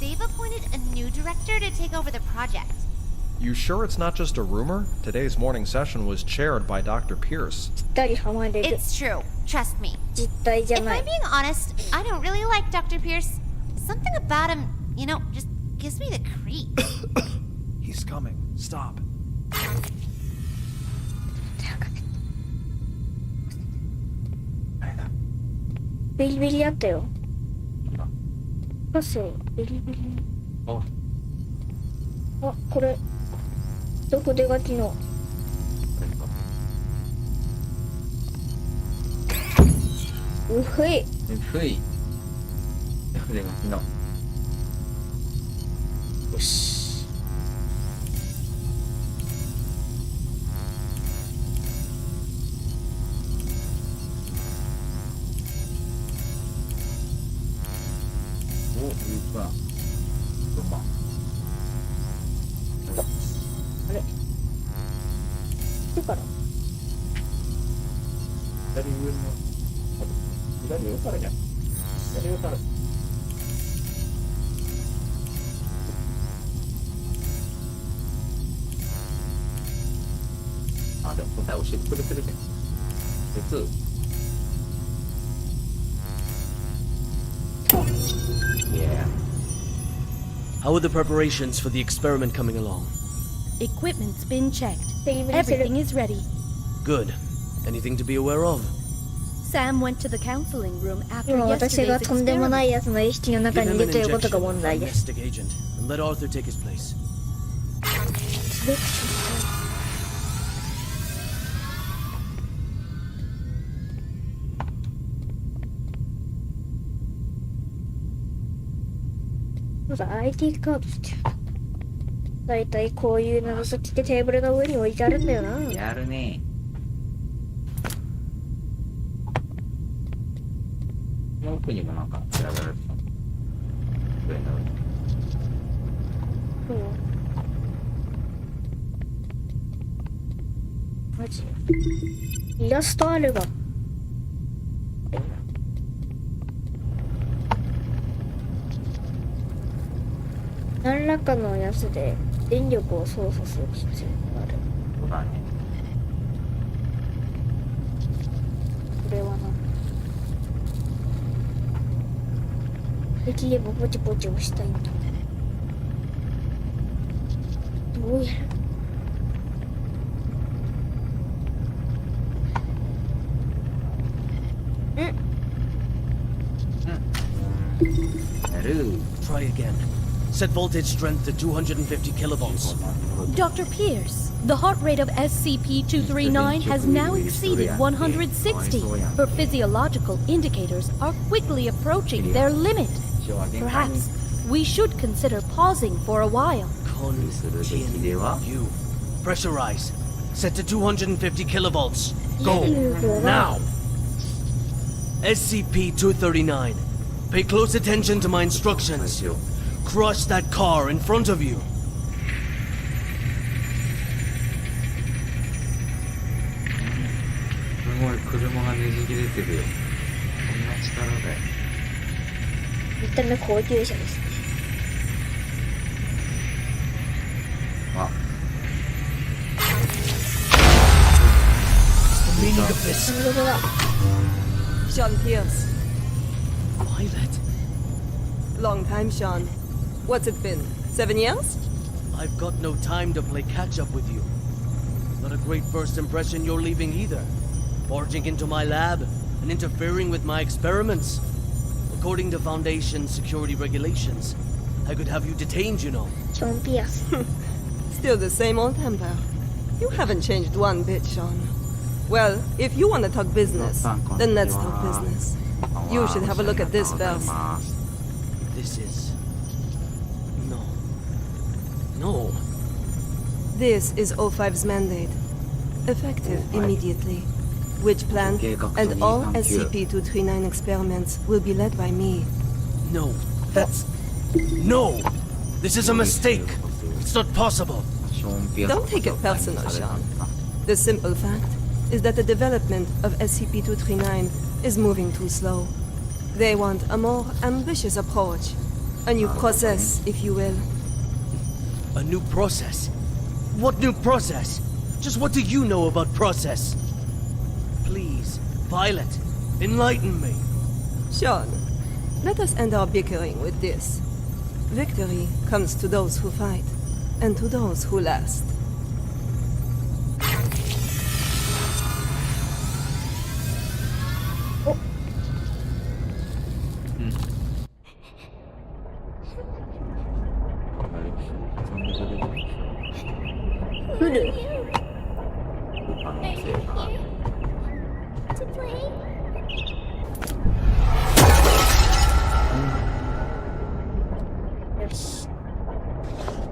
They've appointed a new director to take over the project. You sure it's not just a rumor? Today's morning session was chaired by Dr. Pierce. It's true. Trust me. If I'm being honest, I don't really like Dr. Pierce. Something about him, just gives me the creeps. He's coming. Stop. ビリビリあったよ。パスビリビリ。あ、これどこで書きの。うふい。筆書きの。よし。あれどこから左上からじゃん。左上から。あ、でも答え教えてくれてるじゃん。別。Yeah. How are the preparations for the experiment coming along? Equipment's been checked. Everything is ready. Good. Anything to be aware of? Sam went to the counseling room after 今私が yesterday's とんでもない experiment. やつの意識の Give 中 him に an いるということが injection 問 of 題です domestic agent and let Arthur take his place. まだ IT カードってだいたいこういう謎解きってテーブルの上に置いてあるんだよな。やるね。この奥にもなんか調べられてた。上のそうマジイラストアルバム。何らかのやつで電力を操作する必要がある。そうだね。これは何？できればポチポチ押したいんだ。どうやる？やる。Try again. Set voltage strength to 250 kilovolts. Dr. Pierce, the heart rate of SCP-239 has now exceeded 160. Her physiological indicators are quickly approaching their limit. Perhaps we should consider pausing for a while. Continue. Pressurize. Set to 250 kilovolts. Go. Now. SCP-239. Pay close attention to my instructions. Crush that car in front of you. すごい車がねじ切れてるよ。こんな力だよ。見た目高級車ですね。あ。Meaning of this. Sean Pierce. Violet. Long time, Sean. What's it been? 7 years? I've got no time to play catch up with you. Not a great first impression you're leaving either. Barging into my lab and interfering with my experiments. According to Foundation security regulations, I could have you detained, you know. Sean Pierce. Still the same old temper. You haven't changed one bit, Sean. Well, if you want to talk business, then let's talk business. You should have a look at this first. This is... No. This is O5's mandate. Effective immediately. Witch plan and all SCP-239 experiments will be led by me. No, that's... No! This is a mistake! It's not possible! Don't take it personal, Sean. The simple fact is that the development of SCP-239 is moving too slow. They want a more ambitious approach. A new process, if you will. A new process? What new process? Just what do you know about process? Please, Violet, enlighten me. Sean, let us end our bickering with this. Victory comes to those who fight, and to those who last. To play? よし。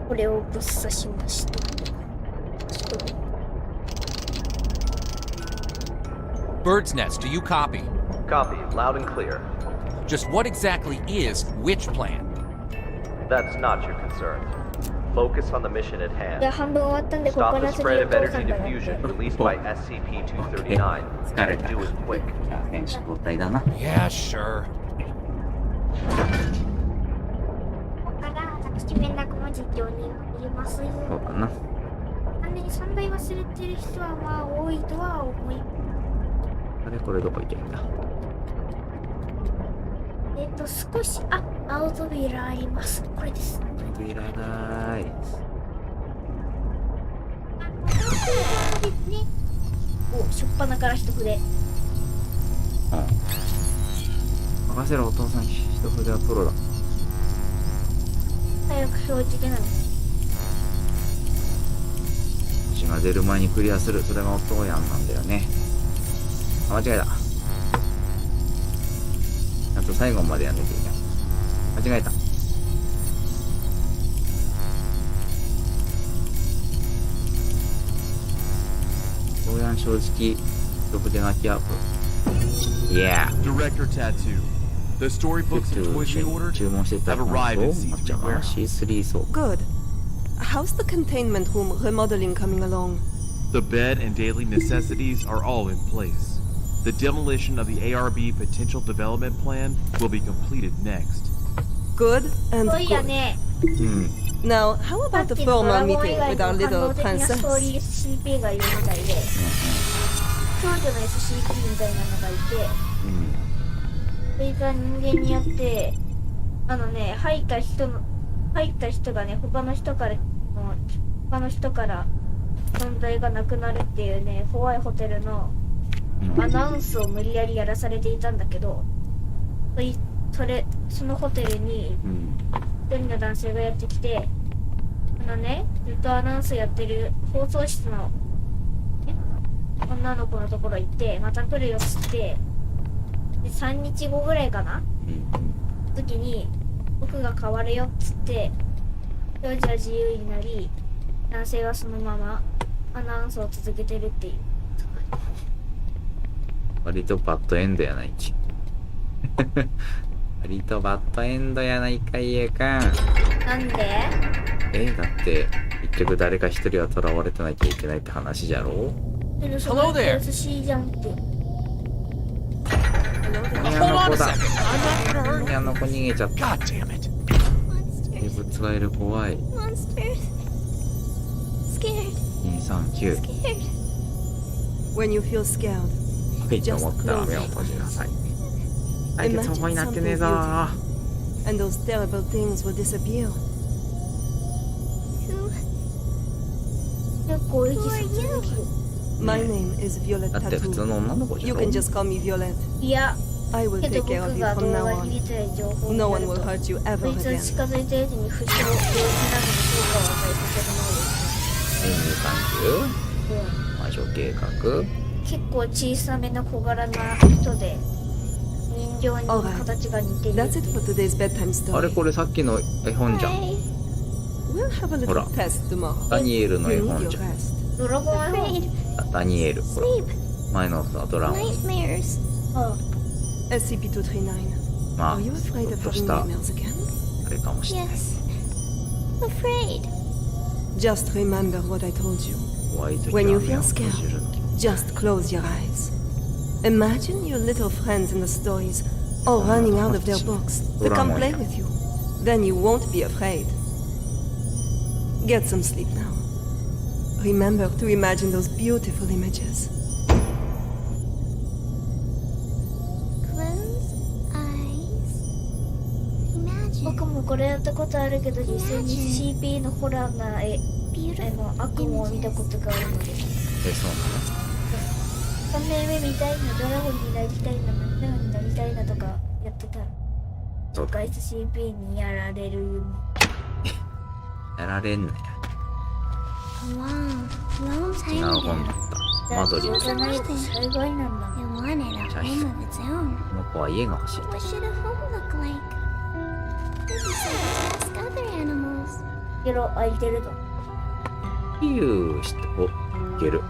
これをぶっ刺しました。Bird's Nest, do you copy? Copy, loud and clear. Just what exactly is Witch Plan? That's not your concern. Focus on the mission at hand. いや、半分終わったんで、ここ Stop から the 次 spread お of 父 energy さんがやって。 diffusion released by SCP-239 and do it quick. Yeah, sure. ここから着地連絡の実況に入れますよ。そうかな。完全に3台忘れてる人はまあ多いとは思います。あれこれどこ行けばいいんだ。少し、あ、青扉あります。これです。いらない。お、しょっぱなから一筆。任せろ、お父さん。一筆はプロだ。早く表示でない。星が出る前にクリアする。それがお父やんなんだよね。あ、間違えた。あと最後までやんなきゃいけない。間違えた。おやん正直、どこで泣き合う。Yeah. Director Tattoo. The storybooks and toys we ordered have arrived in Season's warehouse. Good. How's the containment room remodeling coming along? The bed and daily necessities are all in place. The demolition of the ARB potential development plan will be completed next. Good and good. Now, how about the formal meeting with our little princess? 長女の SCP みたいなのがいて、それが人間によって入った人がね他の人から存在がなくなるっていうね怖いホテルのアナウンスを無理やりやらされていたんだけど、そのホテルに人の男性がやってきて、ずっとアナウンスやってる放送室の、女の子のところ行って、また来るよっつって、で3日後ぐらいかな、時に僕が変わるよっつって、ジョージは自由になり、男性はそのままアナウンスを続けてるっていう。割とバッドエンドやないき。割とバッドエンドやないか、いえかん。なんで？だって結局誰か一人は囚われてなきゃいけないって話じゃろ。Hello there。優しいじゃんって。宮の子だ。宮の子逃げちゃった。生物がいる、怖い。239。When you feel scared, はいと思ったら目を閉じなさい。解決方法になってねえぞー。And those terrible things will disappear. 結構息する。My name is Violet だって普通の女の子 Tattoo. じゃ You ろ。 can just call me Violet. いや、 I will けど take 僕 care of you が from 動 now 画に on. 入れてない情報を No や one る will と、 hurt you こ ever いつは again. 近づいたやつに不死の病気などの効果を与えさせる能力。魔女計画。結構小さめな小柄な人で、人形に形が似ている。 That's it for today's bedtime あ story. れこれさっきの絵本じゃん。 We'll have a ほら little test tomorrow. ダニエルの絵 You need 本 your じゃん。 rest. ドラゴン絵本。ダニエル、ほら前のさドラゴン。 Nightmares. SCP-239. まあ Are you ち afraid ょっ of と having した nightmares again? あれかもしれない。 Yes. Afraid. Just remember what I told you. 怖い時 When は you 目 feel を閉じ scared, る。 just close your eyes. Imagine your little friends in the stories all running out of their books to come play with you. Then you won't be afraid. Get some sleep now. Remember to imagine those beautiful images. Close eyes. Imagine. 僕もこれやったことあるけど、実際に CP のホラーな絵、悪夢を見たことがあるので。そう3年目みたいな、ドラゴンになりたいな、マンダーになりたいなとかやってたら、外出 CP にやられる。やられんなや。 A long 違 time う本だ ago. った。マドリー。じゃないと災害なんだ。 It wanted a home of its own. この子は家が欲しい。 What should a home look like? Maybe someone ask other animals. ゲロ空いてると。ピューして、お、いける。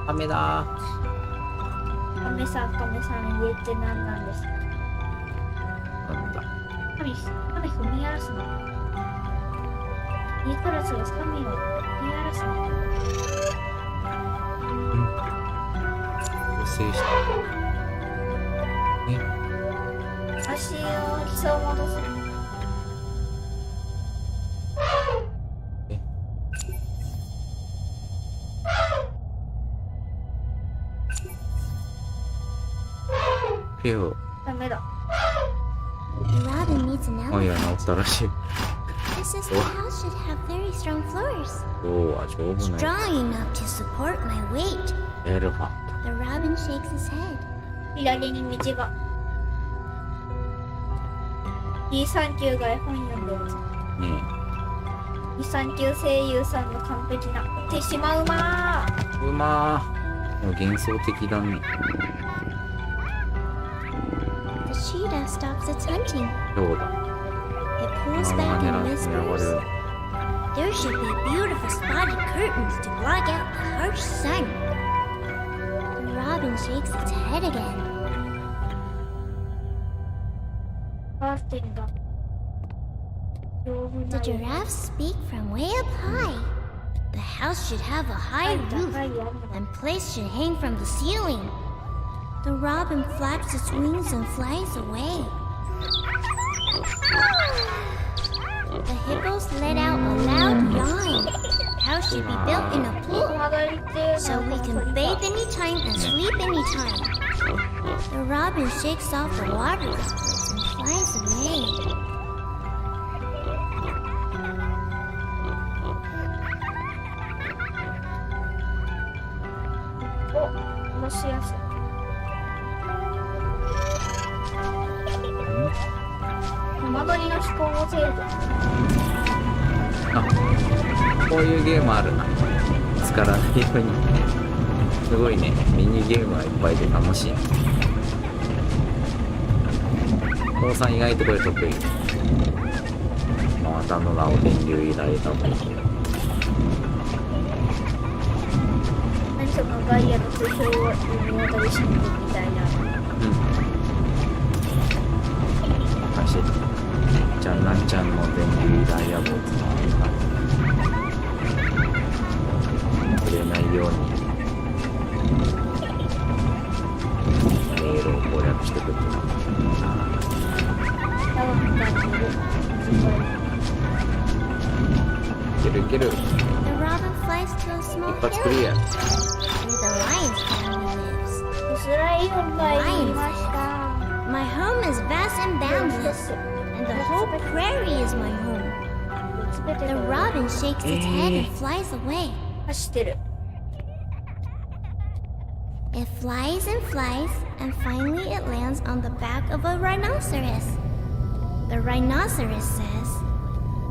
雨だカメさん、家って何なんですか？なんだ。神踏み荒らすの。家からする神を踏み荒らすの。補正した。足を大きさを戻す。ピュー。ダメだ。 The robin needs an あ、いや、 elephant. 治ったらしい。 This is the house should have very strong floors. 今日は丈夫な Strong enough to support my weight. エレファン The robin shakes his head. 左に道が。239が絵本読んでるぞ。ト。ね239声優さんの完璧な手島馬。え。うまー。幻想的だね。 The cheetah stops its hunting. そうだ。 It pulls 馬が back 狙 and ってやが whispers. る。 There should be beautiful spotted curtains to block out the harsh sun. The robin shakes its head again. カーテンが。 The giraffes speak from way up high. The house should have a high roof, and plates should hang from the ceiling. The robin flaps its wings and flies away. The hippos let out a loud yawn. The house should be built in a pool, so we can bathe anytime and sleep anytime. The robin shakes off the water droplets and flies away. お、しやすい。まの思考を制御。あ、こういうゲームあるな。見つからないように。すごいね、ミニゲームがいっぱいで楽しい。父さん意外とこれ得意。またの名を電流依頼だもん。何そのガイアの通称を物語新聞みたいな。走る。じゃんなんちゃんの電流ダイヤボーツの触れないように迷路を攻略してくってな。いけるいける。 The robin flies to a small 一発クリア。 village where the lion's family lives. ライオンがいました。 My home is vast and boundless, and the whole prairie is my home. The robin shakes its head and flies away. 走ってる。 It flies and flies, and finally it lands on the back of a rhinoceros. The rhinoceros says,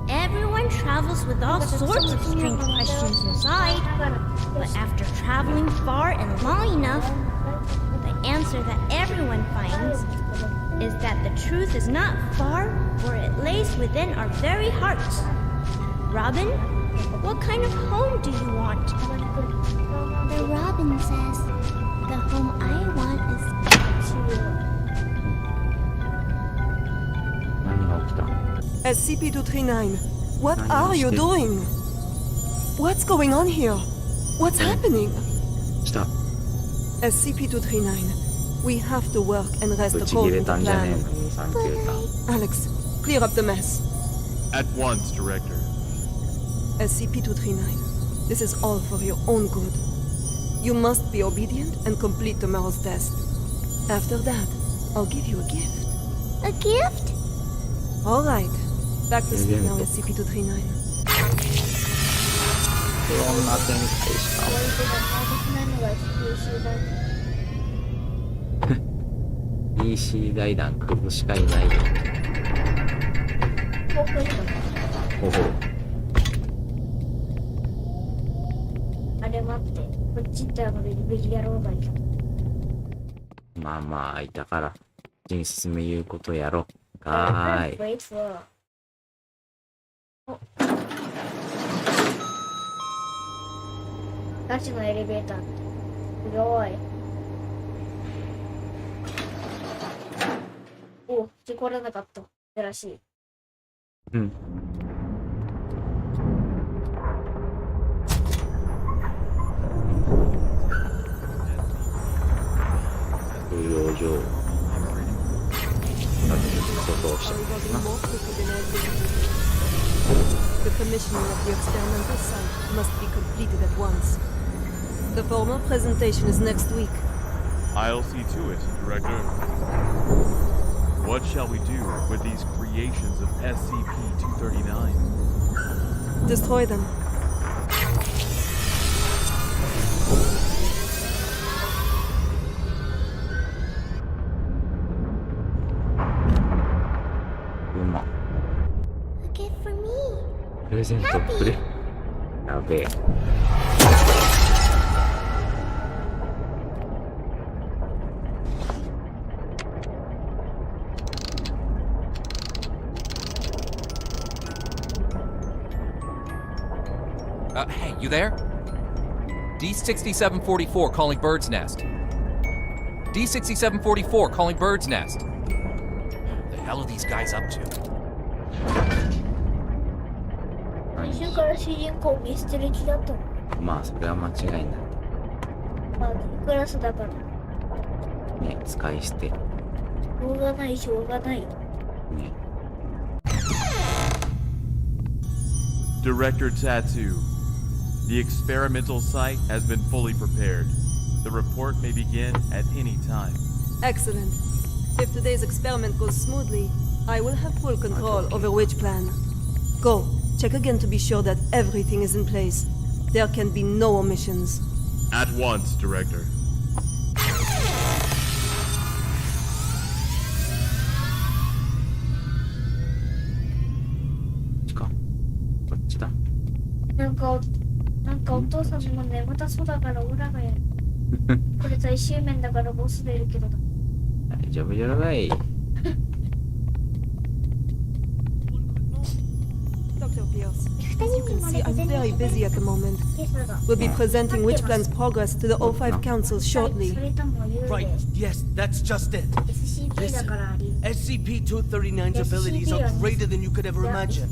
everyone travels with all sorts of strange questions inside, but after traveling far and long enough, the answer that everyone finds is that the truth is not far, for it lays within our very hearts. Robin, what kind of home do you want? The robin says, the home I want is SCP-239, what are you doing? What's going on here? What's happening? Stop. SCP-239, we have to work and rest according to plan. Alex, clear up the mess. At once, Director. SCP-239, this is all for your own good. You must be obedient and complete tomorrow's test. After that, I'll give you a gift. a gift? All right. Back to sleep now, SCP-239. いろんな展開した。DC 財団クズしかいないよ。ほほ。あれ待って、こっち行ったらこれベリやろうがいい。まあまあ、いたから、人進め言うことやろ。はーい。ガチのエレベーター。すごい。お、事故らなかった。珍しい。うん。収容所。The commissioning of the experimental site must be completed at once. The formal presentation is next week. I'll see to it, Director. What shall we do with these creations of SCP-239? Destroy them. A gift for me. プレゼントくれ。やべえ。Hey, you there? D6744 calling Bird's Nest. D6744 calling Bird's Nest. What the hell are these guys up to? 最初から主人公見捨てる気だったの。まあ、それは間違いない。まあ、クラスだから。ね、使い捨て。しょうがない、しょうがない。ね。Director Tattoo, the experimental site has been fully prepared. The report may begin at any time. Excellent. If today's experiment goes smoothly, I will have full control over which plan. Go, check again to be sure that everything is in place. There can be no omissions. At once, Director. ちだ。なんかお父さんも眠たそうだからオラがやる。これ最終面だからボスでいるけどだ。大丈夫じゃない。Dr. Pierce, as you can see, I'm very busy at the moment. We'll be presenting Witch Plan's progress to the O5 Council shortly. Right, yes, that's just it. Listen, SCP-239's abilities are greater than you could ever imagine.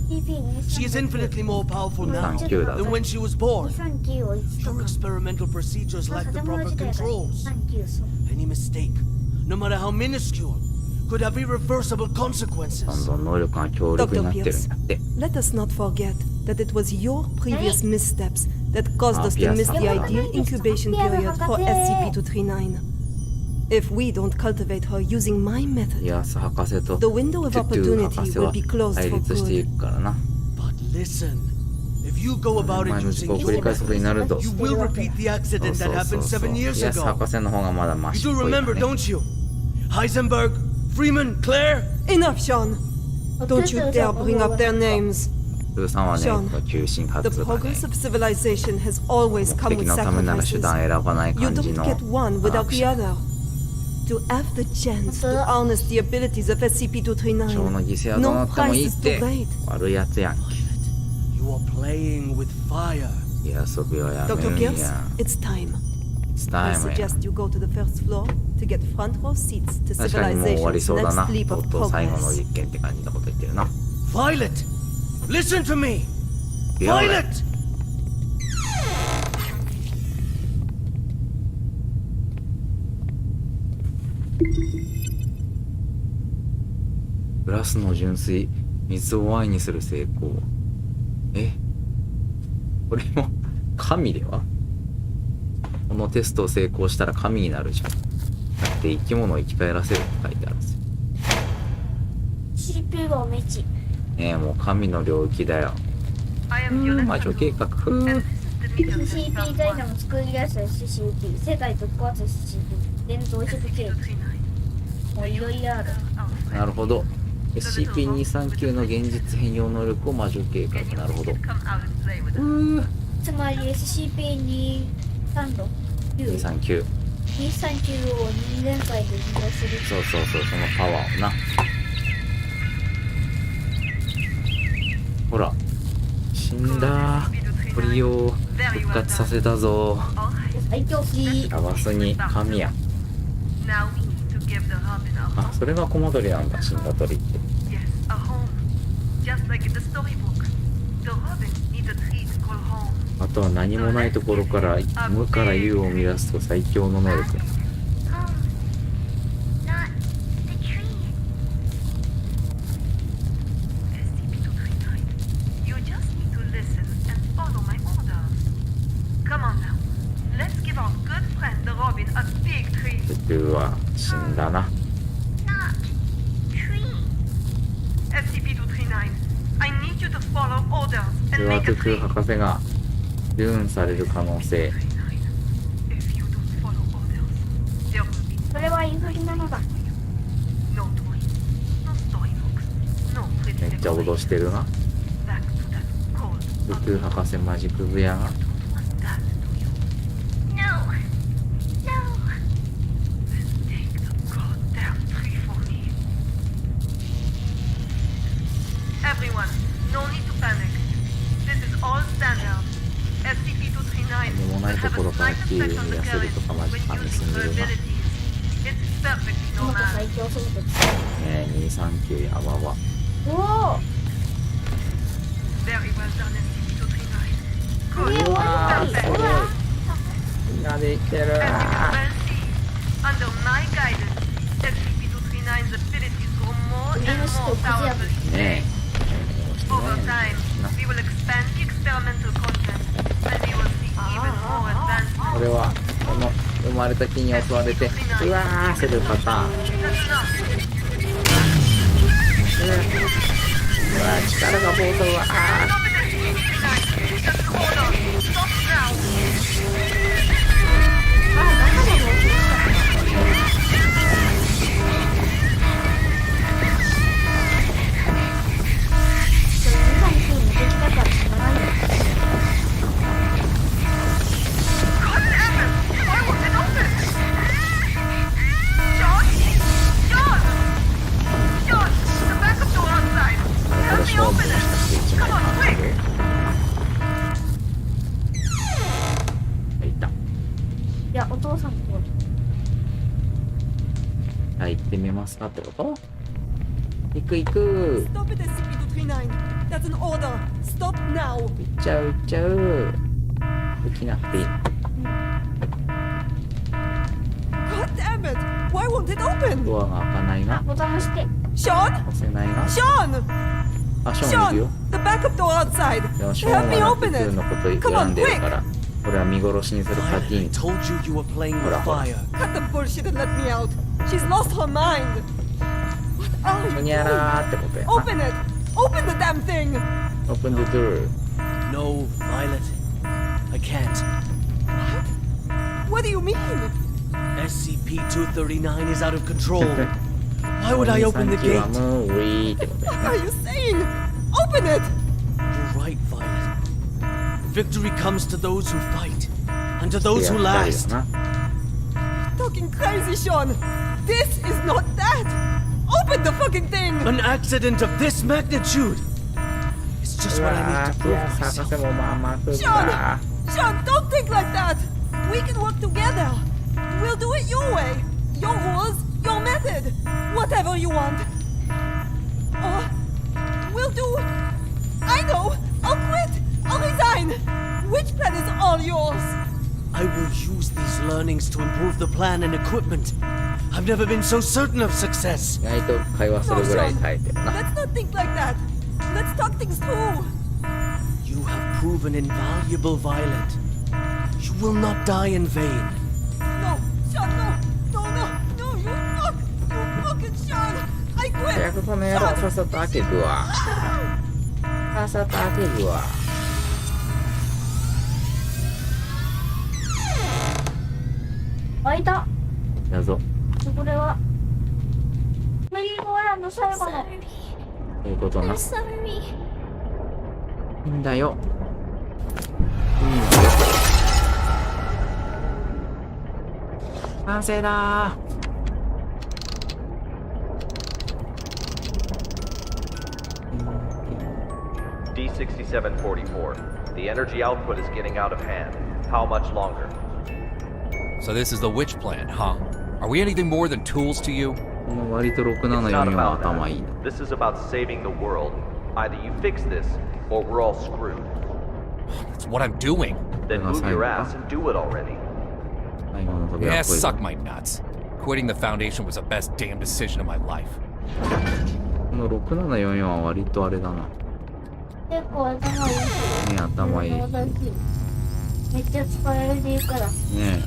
She is infinitely more powerful now than when she was born. Your experimental procedures lack the proper controls. Any mistake, no matter how minuscule, could have irreversible consequences. Dr. Pierce, let us not forget that it was your previous missteps that caused us to miss the ideal incubation period for SCP-239. If we don't cultivate her using my method, the window of opportunity will be closed for good. But listen, if you go about it using your method, you will repeat the accident that happened 7 years ago. You do remember, don't you? Heisenberg, Freeman, Claire? Enough, Sean. Don't you dare bring up their names. Sean, the progress of civilization has always come with sacrifices. You don't get one without the other. To have the chance to harness the abilities of SCP-239, no price is too great. You are playing with fire. Dr. Pierce, it's time. I suggest you go to the first floor to get front row seats to civilization's next leap of progress. Violet! Listen to me! Violet! グラスの純水、水をワインにする成功。これも神では？このテストを成功したら神になるじゃん。だって生き物を生き返らせるって書いてあるんですよ。CP はめち。もう神の領域だよ。魔女計画。SCP 財団を作り出した SCP、世界ぶっ壊す SCP、伝統式計画。もういろいろある。なるほど。SCP-239 の現実変容能力を魔女計画。なるほど。つまり SCP-239 239を人間界で利用する。そう、そのパワーをな。ほら、死んだ鳥を復活させたぞ。最強し。ラバスに神や。あ、それがコマ鳥なんだ、死んだ鳥って。あとは何もないところから無から有を生み出すと最強の能力。宇宙は死んだな。宇宙は宇宙博士がルーンされる可能性。それはインフリなのだ。めっちゃ脅してるな。宇宙博士マジック部屋が。何もないところから消えるに痩せるとかマジ神すんでるな。239やばわ。おお。うわーすごい。みんなできてる。ねえ。これはこの生まれた木に襲われてうわーするパターン。うわー力が暴走はってみますかってこと？行く行く。 Stop it, SCP-239. That's an order. Stop now. 行っちゃう行っちゃう。できなくていい。 God damn it! Why won't it open? ドアが開かないな。ボタン押して。Sean? 押せないな。 Sean! あ、ショーンいるよ。 The backup door outside. でもショーン Help me は open ナック it. のこと選んでるから、これは見殺しにするパティーン。 Told you you were playing with fire. Cut the bullshit and let me out. She's lost her mind. What are you ふにゃらーってことやな。 Open it! Open the damn thing! Open the door. No, Violet. I can't. What do you mean? SCP-239 is out of control. Why would I open the gate? What are you saying? Open it! You're right, Violet. Victory comes to those who fight, and to those who last. Talking crazy, Sean. This is not that. Open the fucking thing. An accident of this magnitude. It's just what I need to prove myself. Sean! Sean, don't think like that. We can work together. We'll do it your way. Your rules, your method. Whatever you want. Or we'll do... I know. I'll quit. I'll resign. Which plan is all yours? I will use these learnings to improve the plan and equipment. I've never been so certain of success. 意外と会話するぐらい耐えてるな。 Let's not think like that. Let's talk things through. You have proven invaluable, Violet. You will not die in vain. No, Sean, no. No, no, no, you fuck. You fucking Sean. I quit. 早くこの野郎さっさと開けるわ。さっさと開けるわ。開いた。だぞ。これはメリーゴーランド最後の。ということな。いいんだよ。いいんだよ。完成だー。D6744. The energy output is getting out of hand. How much longer? So this is the witch plan, huh? Are we anything more than tools to you? この割とIt's not 6744は about 頭いい。 that. This is about saving the world. Either you fix this, or we're all screwed. That's what I'm doing. Then move your ass and do it already. 最後の扉 Yeah, っぽい。 suck my nuts. Quitting the Foundation was the best damn decision of my life. この6744は割とあれだな。結構頭いい。ね、頭いい。ねめっちゃ使えるでいいから。え。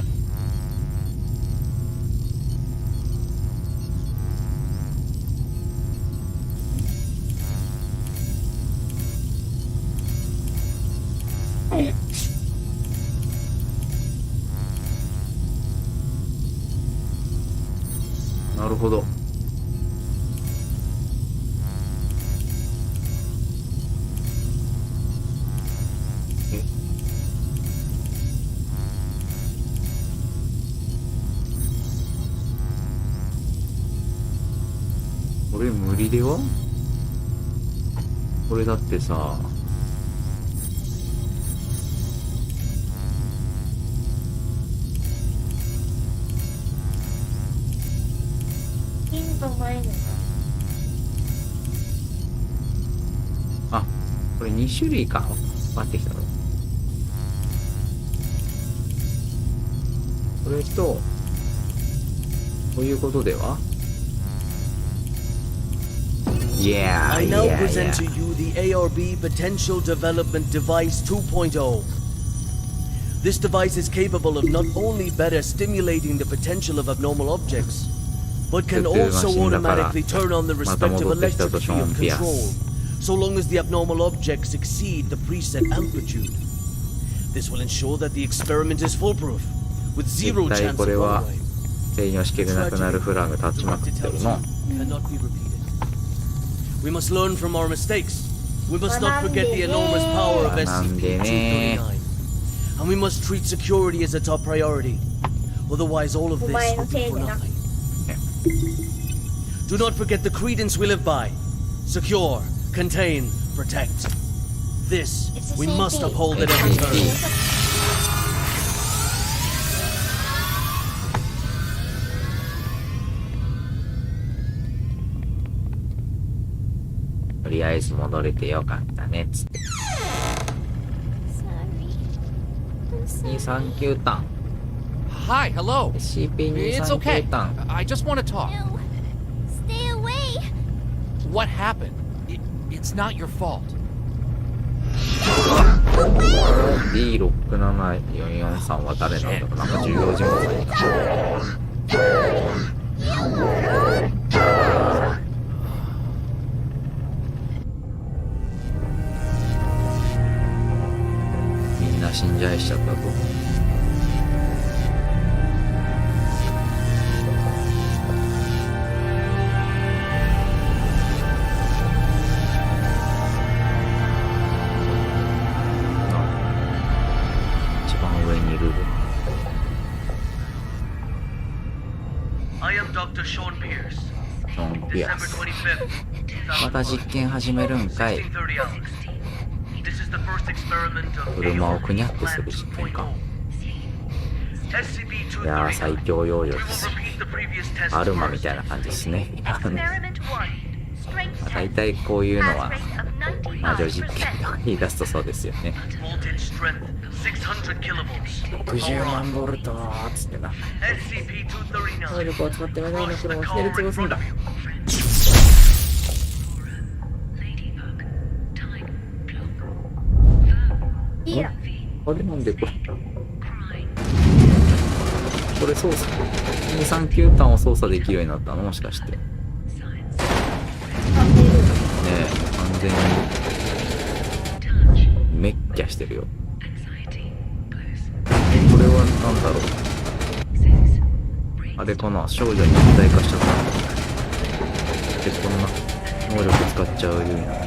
なるほど。これ無理では？これだってさ、ヒントないのか。あ、これ2種類か。待ってきたの。これと、こういうことでは？Yeah, I now yeah, present yeah. to you the ARB Potential Development Device 2.0. This device is capable of not only better stimulating the potential of abnormal objects, but can also automatically turn on the respective electric field control, so long as the abnormal objects exceed the preset amplitude. This will ensure that the experiment is foolproof, with zero 絶対 chance こ of れは runaway. 制御しきれなくなるフラグ立ちまくってるの。 Cannot be repeated. We must learn from our mistakes. We must not forget the enormous power of SCP-239. And we must treat security as a top priority. Otherwise, all of this will be for nothing. Do not forget the credence we live by. Secure, contain, protect. This we must uphold at every turn. こりあえず戻れてよかったねっつって。239ターン。 Hi, hello. It's okay. I just want to talk. No. Stay away. What happened? It's not your fault. D67443 は誰なんだろう。なんか重要人物がいるか。みんな死んじゃいしちゃったと。また実験始めるんかい。車をくにゃってする実験か。いやー、最強ヨーヨーです。アルマみたいな感じですね。大体こういうのは魔女実験とか言い出すとそうですよね。60万ボルトーっつってな。能力を使ってメダルの黒をひねり潰すんだ。いや、あれなんでこれ操作239ターンを操作できるようになったの、もしかして。ねえ、完全にメッキャしてるよ。これは何だろう。あれかな、少女に一体化しちゃったので、こんな能力使っちゃうようになった。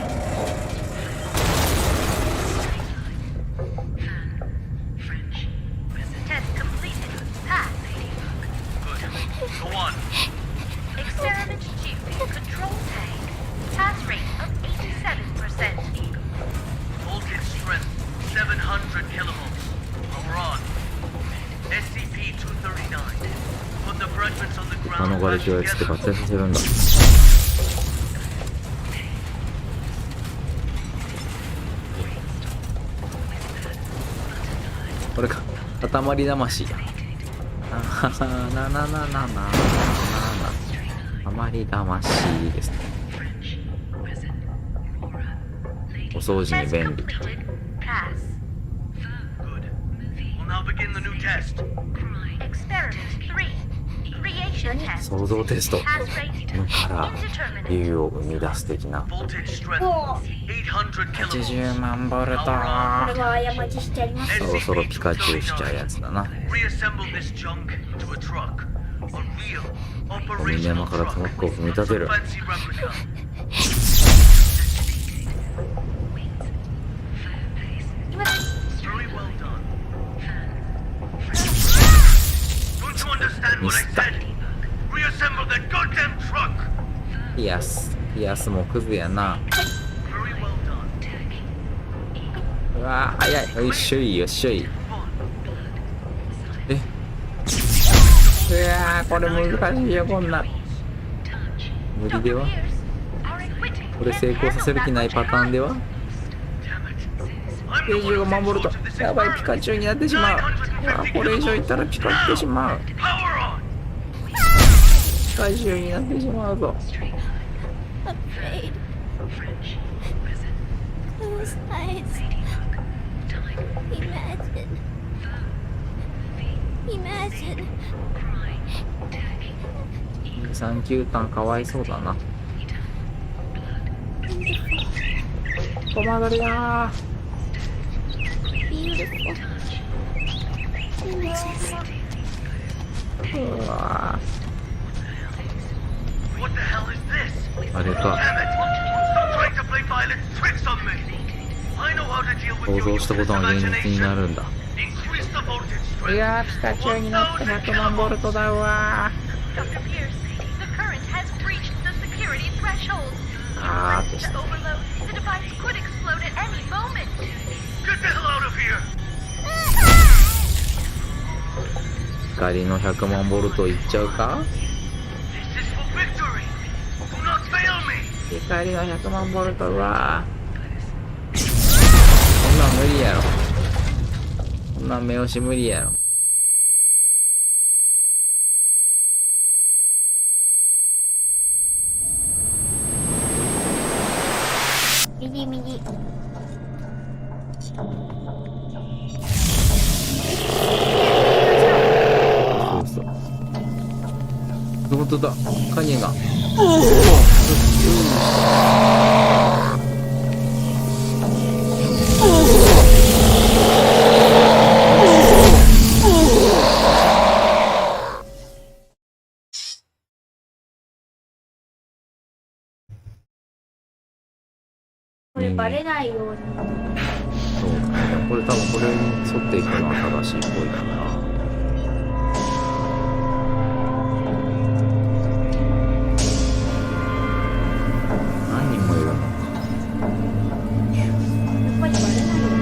逃れしをつって活躍させるんだ。これか、塊魂。塊魂ですね。お掃除に便利。創造テスト。無から竜を生み出す的な。80万ボルト。そろそろピカチュウしちゃうやつだな。2年前からトラックを組み立てる。ミスった。ピアスもクズやな。うわー、早い。よっしょいよっしょい。うわー、これ難しいよ、こんな。無理では。これ成功させる気ないパターンでは。95万ボルト。やばい、ピカチュウになってしまう。これ以上いったらピカってしまう。ピカチュウになってしまうぞ。39ターンかわいそうだな。コマ撮りだー。うわあれか。想像したことが現実になるんだ。いやー、ピカチュウになって100万ボルトだわー。あーってした。光の100万ボルトいっちゃうか。光の100万ボルト、うわー。こんなん無理やろ。こんなん目押し無理やろ。右右。そうそう。本当だ。影が。これバレないように。そうだね。これ多分これに沿っていくのは正しいっぽいかな。何人もいるのか。やっぱりバレないように。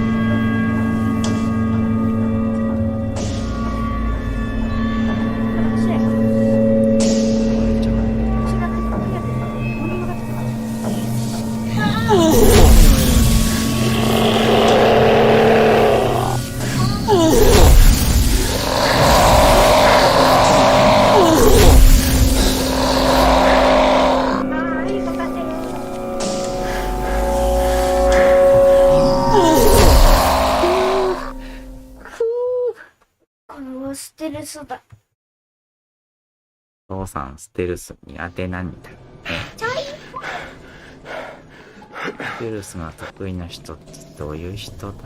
ステルスだ。父さんステルス苦手なんだね。ステルスが得意な人ってどういう人だろう。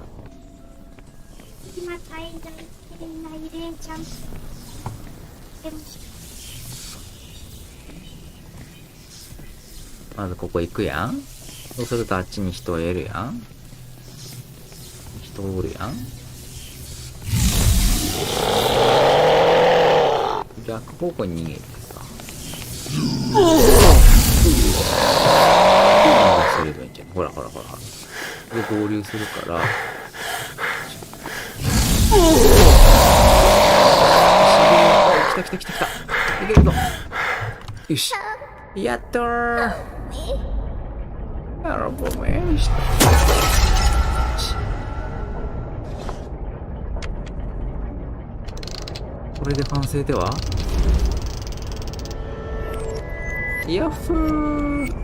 今滞在していないレイちゃん。でもまずここ行くやん。そうするとあっちに人を得るやん。人おるやん。逆方向に逃げてさ。すればいいんじゃん。ほらほらほら。で合流するから。来た来た来た来た。いけるぞ。よし。やっとー。ごめんした。これで完成では？ヤッフー。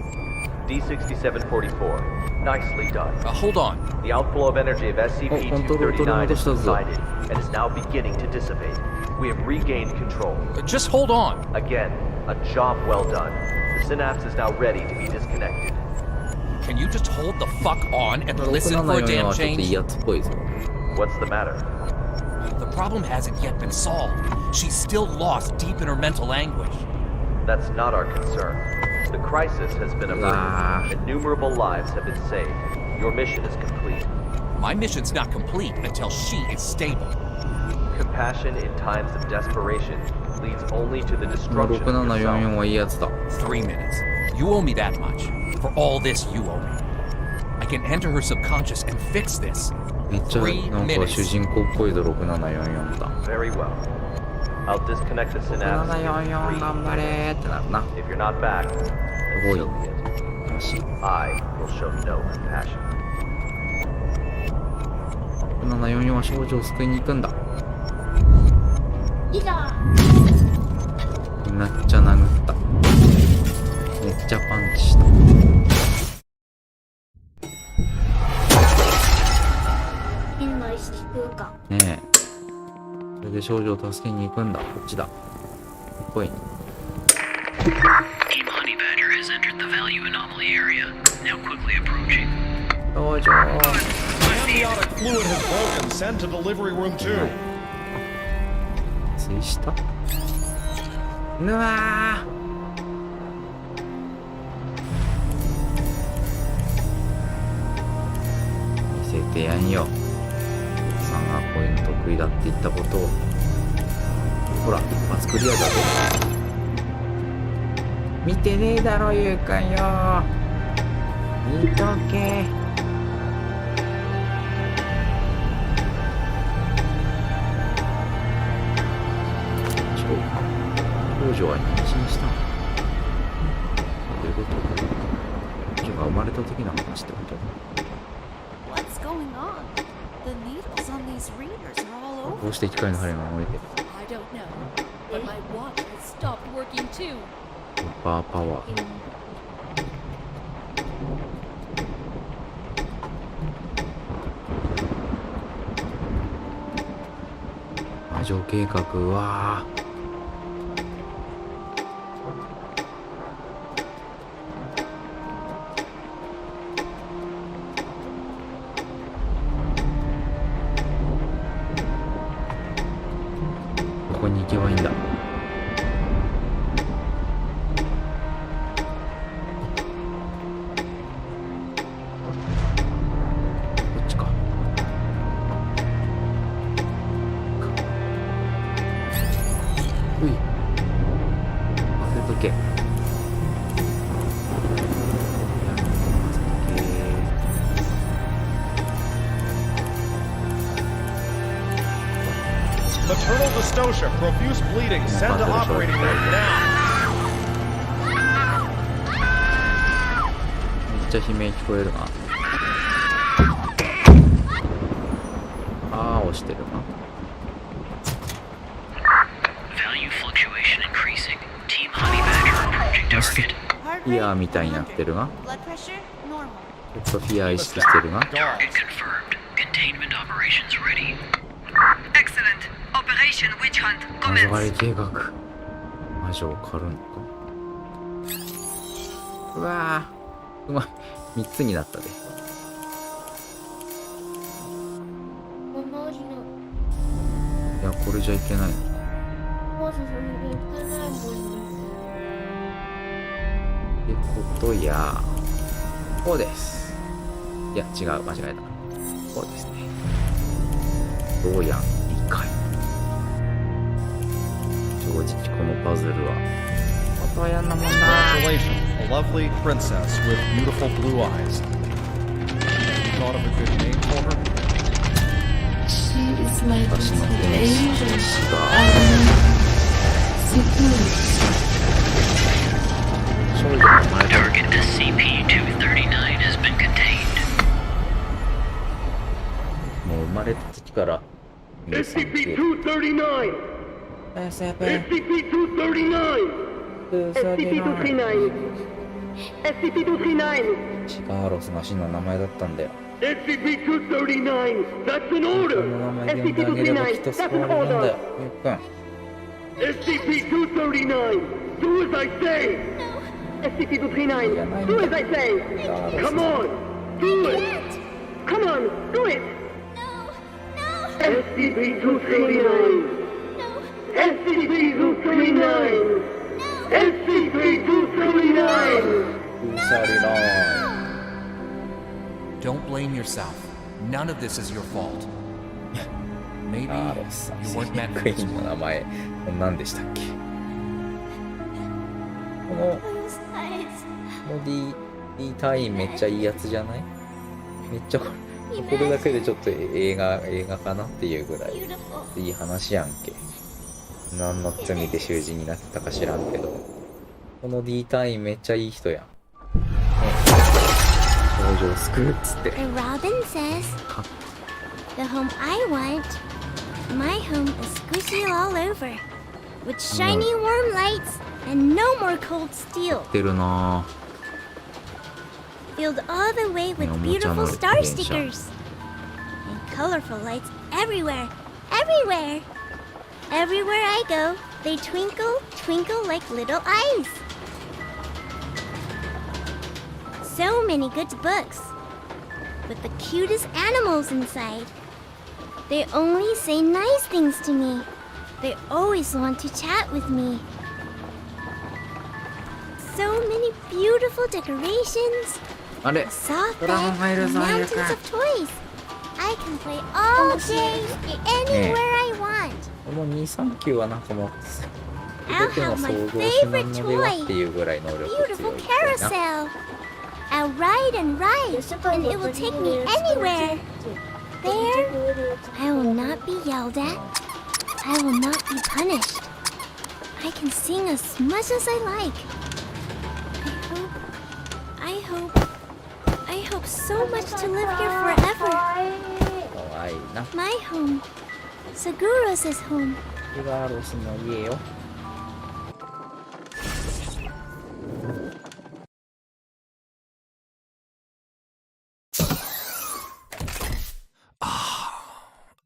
D6744. Nicely done. Hold on. The outflow of energy of SCP-239 is subsided and is now beginning to dissipate. We have regained control. Just hold on. Again, a job well done. The synapse is now ready to be disconnected. Can you just hold the fuck on and listen for a damn change? What's the matter? The problem hasn't yet been solved. She's still lost deep in her mental anguish. That's not our concern. The crisis has been averted. Innumerable lives have been saved. Your mission is complete. My mission's not complete until she is stable. Compassion in times of desperation leads only to the destruction of yourself. 3 minutes. You owe me that much. For all this you owe me. I can enter her subconscious and fix this. めっちゃなんか主人公っぽいぞ。6744だ。 Very well. I'll disconnect the synapse. 6744頑張れーってなるな。 If you're not back, すごいよね。 I will show no compassion. 6744は少女を救いに行くんだ。いざ。めっちゃ殴った。めっちゃパンチした。変な意識空間。ねえ。それで少女を助けに行くんだ。こっちだ。ここい。Team Honey Badger has entered the value anomaly area. Now quickly approaching. 少女。 Amniotic fluid has broken. Send to delivery room 2. 水下。うわー。見せてやんよ。さんがこういうの得意だって言ったことを。ほら、一発クリアだぞ。見てねえだろ、ゆうくんよ。見とけ。少女は妊娠したの？どういうこと？どうして機械の針が漏れてる。 I don't know, but my watch has stopped working too. スーパーパワー。魔女計画はここに行けばいいんだ。Maternal dystocia, profuse bleeding, send to operating room now. めっちゃ悲鳴聞こえるな。あー押してるな。 Value fluctuation increasing. Team Honey Badger approaching target. フィアーみたいになってるな。 Blood pressure normal. ちょっとフィアー意識してるな。 Target confirmed. Containment operations ready. Excellent. Operation Witch Hunt 魔女狩り commence. 計画。魔女を狩るのか。うわー、うまい。3つになったで。いや、これじゃいけないのか。ってことや、こうです。いや、違う、間違えた。こうですね。どうやん、理解。正直このパズルはあとはやんなもんな。 Congratulations, a lovely princess with beautiful blue eyes. Thought of a good name for her? She is my angel. Target SCP-239 has been contained. もう生まれた時からSCP-239! SCP-239! SCP-239! SCP-239! シカハロスが真の名前だったんだよ。 SCP-239! That's an order! この名前で呼んであげればきっと救われるんだよ。ゆっくん。 SCP-239! Do as I say! SCP-239! Do as I say! Come on! Do it! Come on! Do it! SCP-239! SCP-239! SCP-239! Don't blame yourself. None of this is your fault. Maybe you weren't meant for this の名前何でしたっけ。この D 隊員めっちゃいいやつじゃない？めっちゃこれだけでちょっと映画かなっていうぐらいいい話やんけ。何の罪で囚人になってたか知らんけど、この D 隊員めっちゃいい人やん。少女を救うっつって。 The Robin says, the home I want, my home is squishy all over, with shiny warm lights and no more cold steel. てるな。 Filled all the way with beautiful star stickers and colorful lights everywhere, everywhere. Everywhere I go, they twinkle, twinkle like little eyes. So many good books, with the cutest animals inside. They only say nice things to me. They always want to chat with me. So many beautiful decorations. あれ Soft ドラゴン bed がいる and ぞ、いる mountains か。 of toys. I can play all day, anywhere I want. この239はなんかもう I'll 全ての have my 想像しな favorite のでは toy. っていうぐらい能力強い Beautiful みたいな。 carousel. I'll ride and ride, and it will take me anywhere. There, I will not be yelled at. I will not be punished. I can sing as much as I like. I hope so much to live here forever.かわいいな。 My home Seguros is home. シガロスの家よ。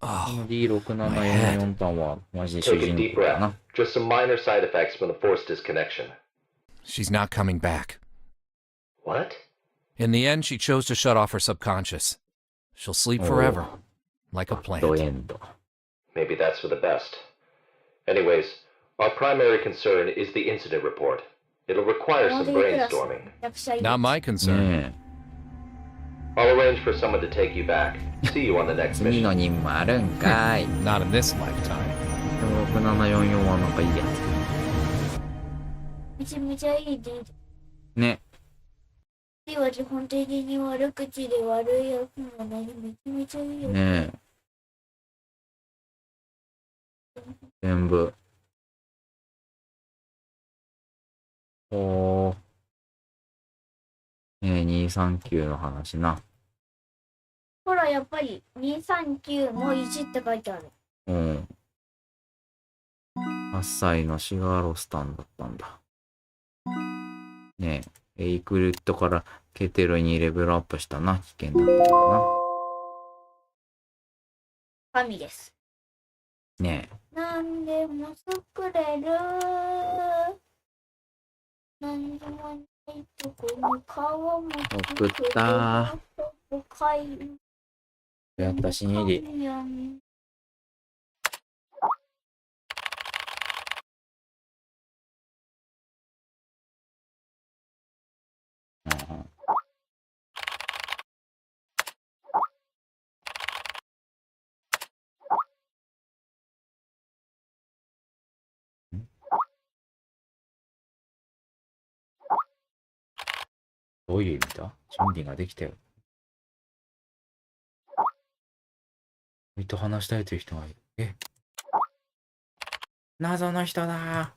この D6744 ターンはマジで主 Take a 人 deep 公だ breath. な。 Just some minor side effects from the force disconnection. She's not coming back. What? In the end, she chose to shut off her subconscious. She'll sleep forever, like a plant. Maybe that's for the best. Anyways, our primary concern is the incident report. It'll require some brainstorming. Not my concern. I'll arrange for someone to take you back. See you on the next 次 mission. の任務あるんかい。 Not in this lifetime. 6744はなんかいいやめちゃめちゃいいで。つ。ね。は基本的に悪口で悪いやつも何めちゃめちゃいいよ。ねえ。全部。おー。ねえ、239の話な。ほら、やっぱり239の1って書いてある。うん。8歳のシガーロスタンだったんだ。ねえ、エイクリッドからケテルにレベルアップしたな。危険だったからな。神です。ねなんでも作れる。なんでもないとこに顔も送ったやったしにり。どういう意味だ？準備ができたよ。君と話したいという人がいる。え？謎の人だ。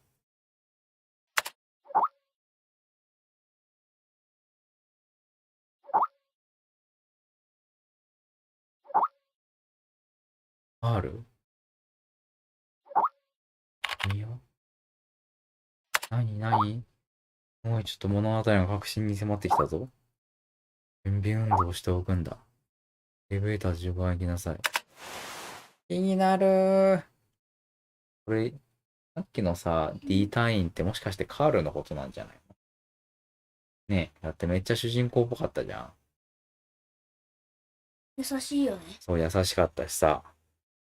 ある？いいよ。何？おい、ちょっと物語の核心に迫ってきたぞ。準備運動をしておくんだ。エレベーター15番行きなさい。気になるー。これ、さっきのさ、D 隊員ってもしかしてカールのことなんじゃないの？ねえ、だってめっちゃ主人公っぽかったじゃん。優しいよね。そう、優しかったしさ。っ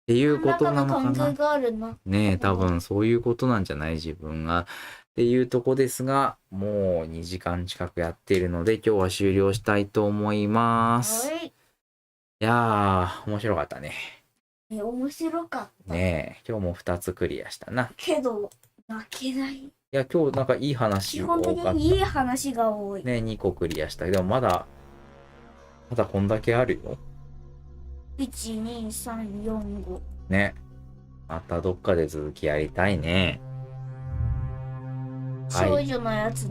ていうことなのか関係な。があるな。ねえ、多分そういうことなんじゃない？自分が。っていうとこですが、もう2時間近くやっているので、今日は終了したいと思います。はい。いやー、面白かったね。面白かった。ねえ、今日も2つクリアしたな。けど、泣けない。いや、今日なんかいい話基本的にいい話が多い。ね、2個クリアしたけど、まだこんだけあるよ。1、2、3、4、5。ね。またどっかで続きやりたいね。少女のやつ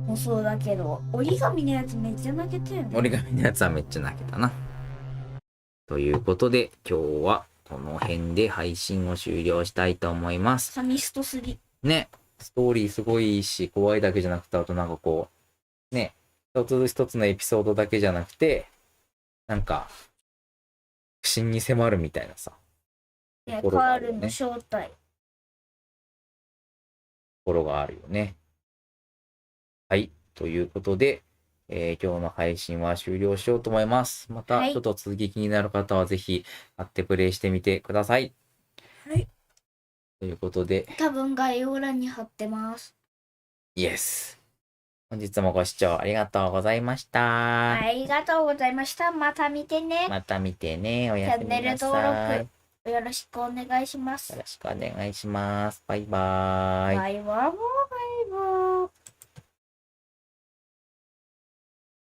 もそうだけど、折り紙のやつめっちゃ泣けてるね。折り紙のやつはめっちゃ泣けたな。ということで、今日はこの辺で配信を終了したいと思います。サミスト3。ね。ストーリーすごいいいし、怖いだけじゃなくて、あとなんかこう、ね、一つ一つのエピソードだけじゃなくて、なんか、不審に迫るみたいなさ。カールの正体。ところがあるよね。はい。ということで、今日の配信は終了しようと思います。また、ちょっと続き気になる方はぜひ、買ってプレイしてみてください。はい。ということで、多分概要欄に貼ってます。イエス。本日もご視聴ありがとうございました。ありがとうございました。また見てね。また見てね。おやすみなさい。チャンネル登録よろしくお願いします。よろしくお願いします。バイバーイ。バイバイ。バイバイ。